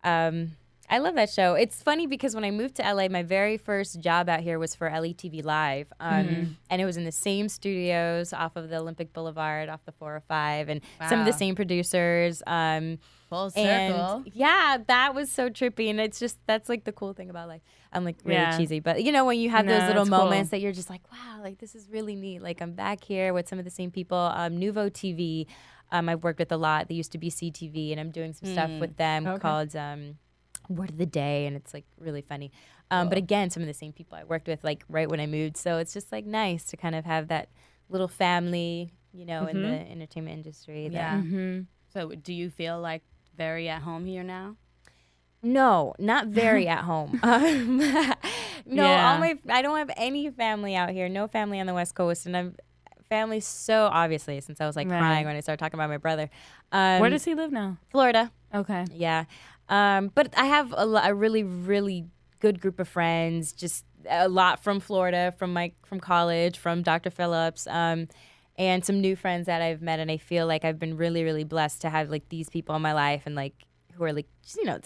Speaker 6: I love that show. It's funny because when I moved to LA, my very first job out here was for LETV Live. And it was in the same studios off of the Olympic Boulevard, off the 405, and some of the same producers.
Speaker 4: Full circle.
Speaker 6: Yeah, that was so trippy. And it's just, that's like the cool thing about life. I'm like really cheesy. But you know, when you have those little moments that you're just like, wow, like this is really neat. Like I'm back here with some of the same people. Nouveau TV. I've worked with a lot. They used to be CTV, and I'm doing some stuff with them called Word of the Day, and it's like really funny. But again, some of the same people I worked with like right when I moved, so it's just like nice to kind of have that little family, you know, in the entertainment industry.
Speaker 4: So do you feel like very at home here now?
Speaker 6: No, not very at home. I don't have any family out here. No family on the West Coast, and I'm family so obviously since I was like crying when I started talking about my brother.
Speaker 5: Where does he live now?
Speaker 6: Florida.
Speaker 5: Okay.
Speaker 6: Yeah. But I have a really, really good group of friends, just a lot from Florida, from college, from Dr. Phillips, and some new friends that I've met. And I feel like I've been really, really blessed to have like these people in my life, and like who are like, just, you know,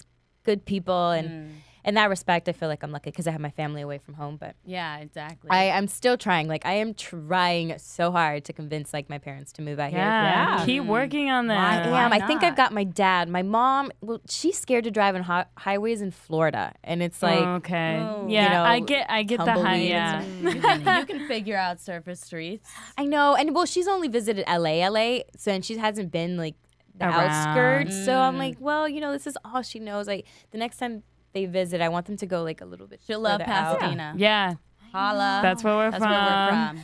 Speaker 6: good people. And in that respect, I feel like I'm lucky because I have my family away from home. But
Speaker 4: yeah, exactly.
Speaker 6: I'm still trying. Like I am trying so hard to convince like my parents to move out here.
Speaker 5: Yeah, keep working on that.
Speaker 6: I am. I think I've got my dad. My mom, well, she's scared to drive on highways in Florida, and it's like,
Speaker 5: yeah,
Speaker 6: you know,
Speaker 5: I get the high. Yeah,
Speaker 4: you can figure out surface streets.
Speaker 6: I know, and well, she's only visited LA, so and she hasn't been like the outskirts. So I'm like, well, you know, this is all she knows. Like the next time they visit, I want them to go like a little bit.
Speaker 4: She'll love Pasadena.
Speaker 5: Yeah.
Speaker 4: Holla.
Speaker 5: That's where we're from.
Speaker 6: Holla.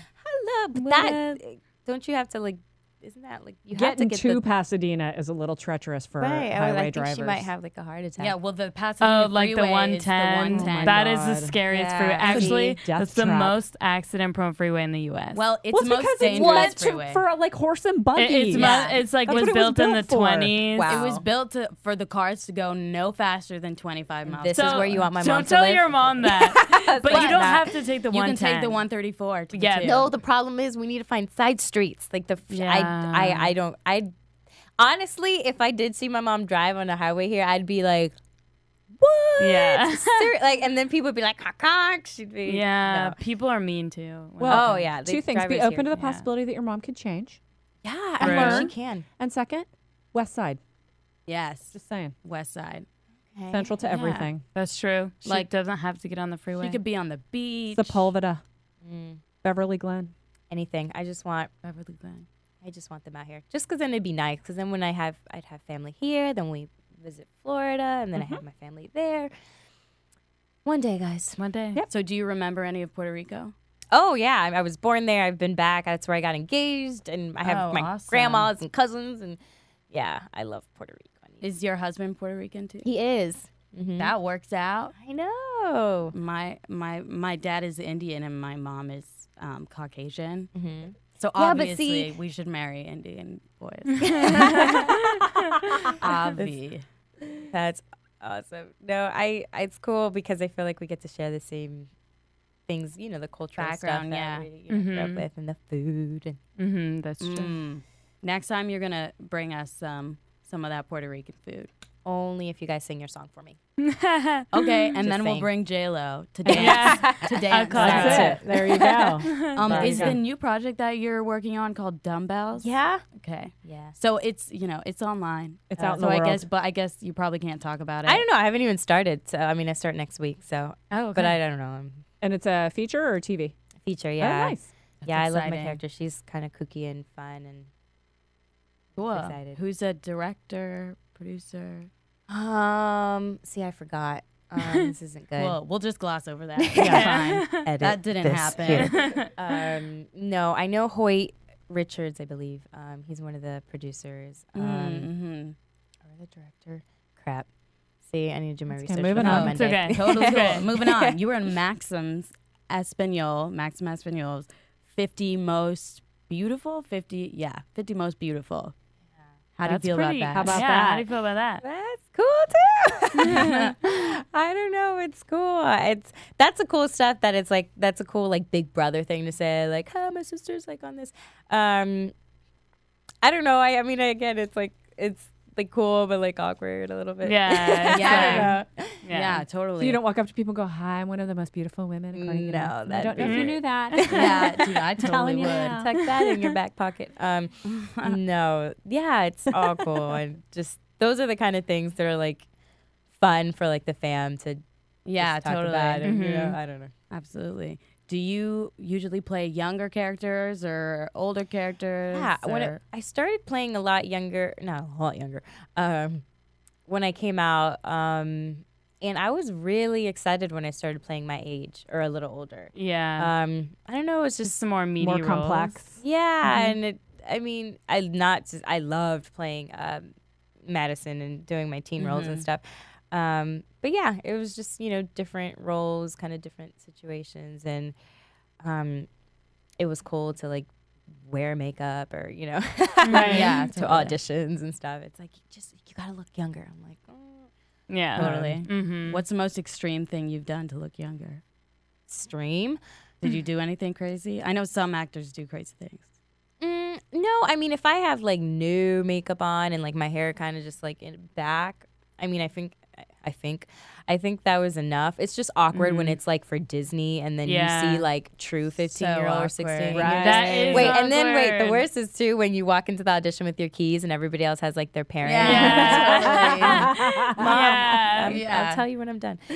Speaker 6: But that, don't you have to like, isn't that like, you have to get
Speaker 7: to Pasadena is a little treacherous for highway
Speaker 6: I
Speaker 7: drivers.
Speaker 6: think she might have like a heart attack.
Speaker 4: Yeah, well, the Pasadena
Speaker 5: like the 110. That is the scariest freeway. Actually, that's the most accident-prone freeway in the U.S.
Speaker 4: Well, it's the most dangerous freeway.
Speaker 7: For like horse and buggy.
Speaker 5: It's like was built in the 20s.
Speaker 6: Wow.
Speaker 4: It was built for the cars to go no faster than 25 miles.
Speaker 6: This is where you want my mom to live.
Speaker 5: Don't tell your mom that. But you don't have to take the 110.
Speaker 4: You can take the 134 to get to.
Speaker 6: No, the problem is we need to find side streets. Like I honestly, if I did see my mom drive on the highway here, I'd be like, what?
Speaker 5: Yeah.
Speaker 6: Like, and then people would be like, cock. She'd be, no.
Speaker 5: People are mean too.
Speaker 7: Well, two things. Be open to the possibility that your mom could change.
Speaker 6: Yeah,
Speaker 7: and learn.
Speaker 6: She can.
Speaker 7: And second, West Side.
Speaker 4: Yes.
Speaker 7: Just saying.
Speaker 4: West Side.
Speaker 7: Okay. Central to everything.
Speaker 5: That's true. She doesn't have to get on the freeway.
Speaker 4: She could be on the beach.
Speaker 7: Sepulveda. Beverly Glen.
Speaker 6: Anything. I just want
Speaker 4: Beverly Glen.
Speaker 6: I just want them out here. Just because then it'd be nice. Because then when I'd have family here, then we visit Florida, and then I have my family there. One day, guys.
Speaker 5: One day.
Speaker 4: Yep. So do you remember any of Puerto Rico?
Speaker 6: Oh, yeah. I was born there. I've been back. That's where I got engaged. And I have my grandmas and cousins. And yeah, I love Puerto Rico.
Speaker 4: Is your husband Puerto Rican too?
Speaker 6: He is.
Speaker 4: That works out.
Speaker 6: I know.
Speaker 4: My dad is Indian and my mom is Caucasian. So
Speaker 6: Yeah, but
Speaker 4: obviously, we should marry Indian boys. Obvi.
Speaker 6: That's awesome. No, it's cool because I feel like we get to share the same things, you know, the cultural
Speaker 4: Background,
Speaker 6: stuff
Speaker 4: yeah.
Speaker 6: that we grew up with, and the food. And
Speaker 5: That's true.
Speaker 4: Next time, you're gonna bring us some of that Puerto Rican food.
Speaker 6: only if you guys sing your song for me.
Speaker 4: Okay, and
Speaker 6: Just
Speaker 4: then we'll
Speaker 6: saying.
Speaker 4: bring J-Lo to dance. To dance.
Speaker 7: That's it. There you go.
Speaker 4: Is the new project that you're working on called Dumbbells?
Speaker 6: Yeah.
Speaker 4: Okay.
Speaker 6: Yeah.
Speaker 4: So it's it's online.
Speaker 7: It's out in
Speaker 4: so
Speaker 7: the
Speaker 4: I
Speaker 7: world.
Speaker 4: I guess you probably can't talk about it.
Speaker 6: I don't know. I haven't even started. So I mean, I start next week. So.
Speaker 4: Oh, okay.
Speaker 6: But I don't know. I'm
Speaker 7: And it's a feature or a TV?
Speaker 6: feature. Yeah.
Speaker 7: Oh, nice.
Speaker 6: Yeah, I love my
Speaker 4: exciting.
Speaker 6: character. She's kind of kooky and fun and.
Speaker 4: Cool.
Speaker 6: excited.
Speaker 4: Who's a director, producer?
Speaker 6: See, I forgot. This isn't good.
Speaker 4: Well, we'll just gloss over that. Yeah, fine.
Speaker 6: Edit
Speaker 4: That didn't
Speaker 6: this
Speaker 4: happen.
Speaker 6: here. No, I know Hoyt Richards, I believe. He's one of the producers. Or the director. Crap. See, I need to do my
Speaker 7: Okay,
Speaker 6: research.
Speaker 7: moving
Speaker 6: before
Speaker 7: on.
Speaker 5: It's
Speaker 6: Monday.
Speaker 5: okay.
Speaker 4: Totally cool. Moving on. You were in Maxim Espanol's 50 most beautiful. 50 most beautiful. How do you
Speaker 5: That's
Speaker 4: feel
Speaker 5: pretty,
Speaker 4: about that?
Speaker 7: How about
Speaker 5: yeah,
Speaker 7: that?
Speaker 5: How do you feel about that?
Speaker 6: That's cool too. I don't know. It's cool. That's a cool stuff. That's a cool like big brother thing to say. Like, my sister's like on this. I don't know. I mean, again, it's like cool, but like awkward a little bit.
Speaker 5: Yeah.
Speaker 4: Yeah.
Speaker 6: I
Speaker 4: Yeah, totally.
Speaker 7: So you don't walk up to people and go, "Hi, I'm one of the most beautiful women." According to
Speaker 6: No,
Speaker 7: Maxim." I
Speaker 6: that'd
Speaker 7: don't know
Speaker 6: be
Speaker 7: if you
Speaker 6: weird.
Speaker 7: knew that.
Speaker 4: Yeah, dude, I totally
Speaker 7: telling you
Speaker 4: would.
Speaker 7: now.
Speaker 6: Tuck that in your back pocket. No. Yeah, it's all cool. And just those are the kind of things that are like fun for like the fam to
Speaker 4: Yeah,
Speaker 6: just talk
Speaker 4: totally.
Speaker 6: about. And, you know, I don't know.
Speaker 4: Absolutely. Do you usually play younger characters or older characters?
Speaker 6: Yeah,
Speaker 4: or-
Speaker 6: I started playing a lot younger, not a lot younger, when I came out. And I was really excited when I started playing my age or a little older.
Speaker 5: Yeah.
Speaker 6: I don't know, it's
Speaker 5: just
Speaker 6: just,
Speaker 5: some more meaty
Speaker 7: More
Speaker 5: roles.
Speaker 7: complex.
Speaker 6: yeah. And I loved playing Madison and doing my teen roles and stuff. But yeah, it was just, different roles, kind of different situations. And it was cool to like wear makeup or,
Speaker 4: Right, yeah,
Speaker 6: to
Speaker 4: totally.
Speaker 6: auditions and stuff. It's like, you got to look younger. I'm like, oh.
Speaker 5: Yeah.
Speaker 4: Totally.
Speaker 5: Mm-hmm.
Speaker 4: What's the most extreme thing you've done to look younger?
Speaker 6: Stream?
Speaker 4: Did you do anything crazy? I know some actors do crazy things.
Speaker 6: No, I mean, if I have like new makeup on and like my hair kind of just like in back, I mean, I think that was enough. It's just awkward when it's like for Disney and then you see like true 15-year-old or 16.
Speaker 4: Right.
Speaker 5: That is
Speaker 6: Wait, and then the
Speaker 5: awkward.
Speaker 6: worst is too when you walk into the audition with your keys and everybody else has like their parents.
Speaker 5: Yeah.
Speaker 6: Mom,
Speaker 5: Yeah.
Speaker 6: I'll tell you when I'm done.
Speaker 4: Just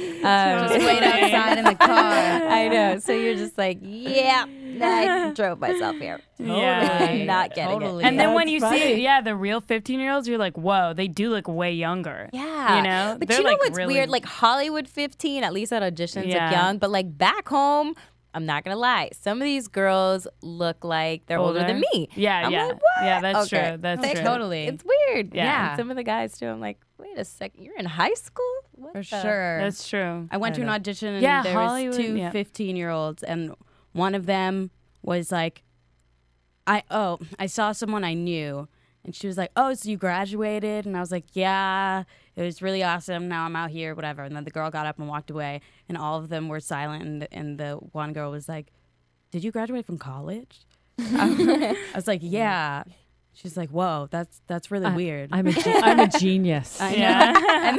Speaker 4: wait outside in the car.
Speaker 6: I know. So you're just like, yeah, I drove myself here.
Speaker 5: Yeah.
Speaker 6: Not getting
Speaker 4: Totally.
Speaker 6: it.
Speaker 5: And then when you
Speaker 7: That's
Speaker 5: see, the real 15-year-olds, you're like, whoa, they do look way younger.
Speaker 6: Yeah.
Speaker 5: You know?
Speaker 6: But
Speaker 5: They're,
Speaker 6: you know
Speaker 5: like,
Speaker 6: what's
Speaker 5: really-
Speaker 6: weird? Like Hollywood 15, at least at auditions,
Speaker 5: Yeah.
Speaker 6: look young. But like back home, I'm not going to lie. Some of these girls look like they're older than me.
Speaker 5: Yeah,
Speaker 6: I'm
Speaker 5: yeah.
Speaker 6: like, what?
Speaker 5: Yeah, that's
Speaker 6: Okay.
Speaker 5: true. That's
Speaker 6: Like,
Speaker 5: true.
Speaker 4: Totally.
Speaker 6: It's weird.
Speaker 5: Yeah.
Speaker 6: And some of the guys too, I'm like, wait a second, you're in high school? What
Speaker 4: For
Speaker 6: the-
Speaker 4: sure.
Speaker 5: That's true.
Speaker 4: I went to
Speaker 6: don't
Speaker 4: an
Speaker 6: know.
Speaker 4: audition and
Speaker 5: Yeah,
Speaker 4: there
Speaker 5: Hollywood,
Speaker 4: was two
Speaker 5: yeah.
Speaker 4: 15-year-olds and one of them was like, I saw someone I knew and she was like, oh, so you graduated? And I was like, yeah, it was really awesome. Now I'm out here, whatever. And then the girl got up and walked away and all of them were silent and the one girl was like, did you graduate from college? I was like, yeah. She's like, whoa, that's really weird.
Speaker 7: I'm a genius.
Speaker 4: I know.
Speaker 5: Yeah.
Speaker 4: and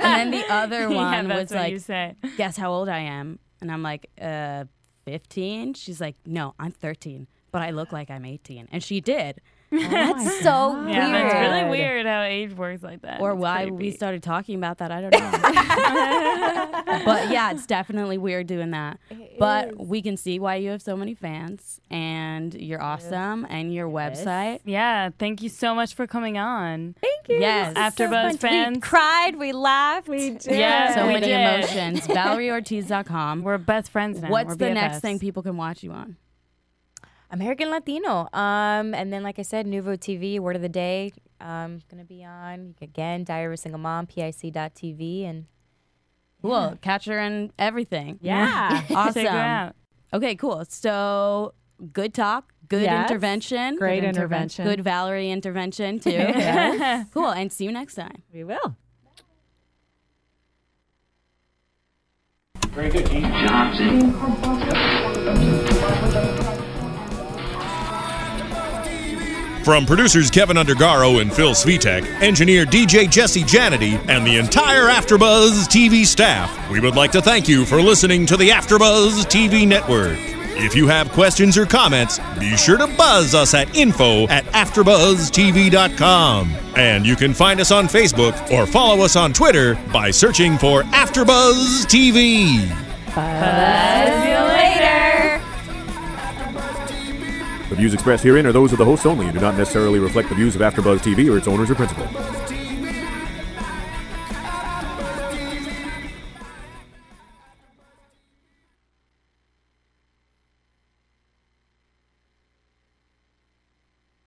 Speaker 4: then the other one
Speaker 5: that's
Speaker 4: was
Speaker 5: what
Speaker 4: like,
Speaker 5: you say.
Speaker 4: guess how old I am? And I'm like, 15. She's like, no, I'm 13, but I look like I'm 18. And she did.
Speaker 6: That's so weird.
Speaker 5: Yeah, that's really weird how age works like that.
Speaker 4: Or
Speaker 5: It's
Speaker 4: why we
Speaker 5: creepy.
Speaker 4: started talking about that, I don't know. But yeah, it's definitely weird doing that. But we can see why you have so many fans and you're awesome and your website.
Speaker 5: Yeah, thank you so much for coming on.
Speaker 6: Thank you.
Speaker 4: Yes.
Speaker 6: This is so
Speaker 5: AfterBuzz
Speaker 6: fun.
Speaker 5: fans.
Speaker 6: We cried, we laughed. We did.
Speaker 5: Yeah,
Speaker 4: So
Speaker 5: we
Speaker 4: many
Speaker 5: did.
Speaker 4: emotions. ValerieOrtiz.com.
Speaker 5: We're best friends now.
Speaker 4: What's
Speaker 5: We're
Speaker 4: the next
Speaker 5: BFFs.
Speaker 4: thing people can watch you on?
Speaker 6: American Latino. And then, like I said, Nuvo TV, Word of the Day, going to be on. Again, Diary of a Single Mom, PIC.TV. And
Speaker 4: Cool. Catch her and everything.
Speaker 7: Yeah.
Speaker 4: Awesome.
Speaker 5: Check her out.
Speaker 4: Okay, cool. So good talk, Good
Speaker 7: Yes.
Speaker 4: intervention.
Speaker 7: Great
Speaker 4: Good
Speaker 7: intervention.
Speaker 4: Good Valerie intervention, too.
Speaker 7: Yes.
Speaker 4: Cool. And see you next time.
Speaker 7: We will.
Speaker 2: Very good, Keith Johnson.
Speaker 1: From producers Kevin Undergaro and Phil Svitek, engineer DJ Jesse Janity, and the entire AfterBuzz TV staff, we would like to thank you for listening to the AfterBuzz TV Network. If you have questions or comments, be sure to buzz us at info@AfterBuzzTV.com. And you can find us on Facebook or follow us on Twitter by searching for AfterBuzz TV.
Speaker 6: Buzz you later.
Speaker 12: The views expressed herein are those of the hosts only and do not necessarily reflect the views of AfterBuzz TV or its owners or principals.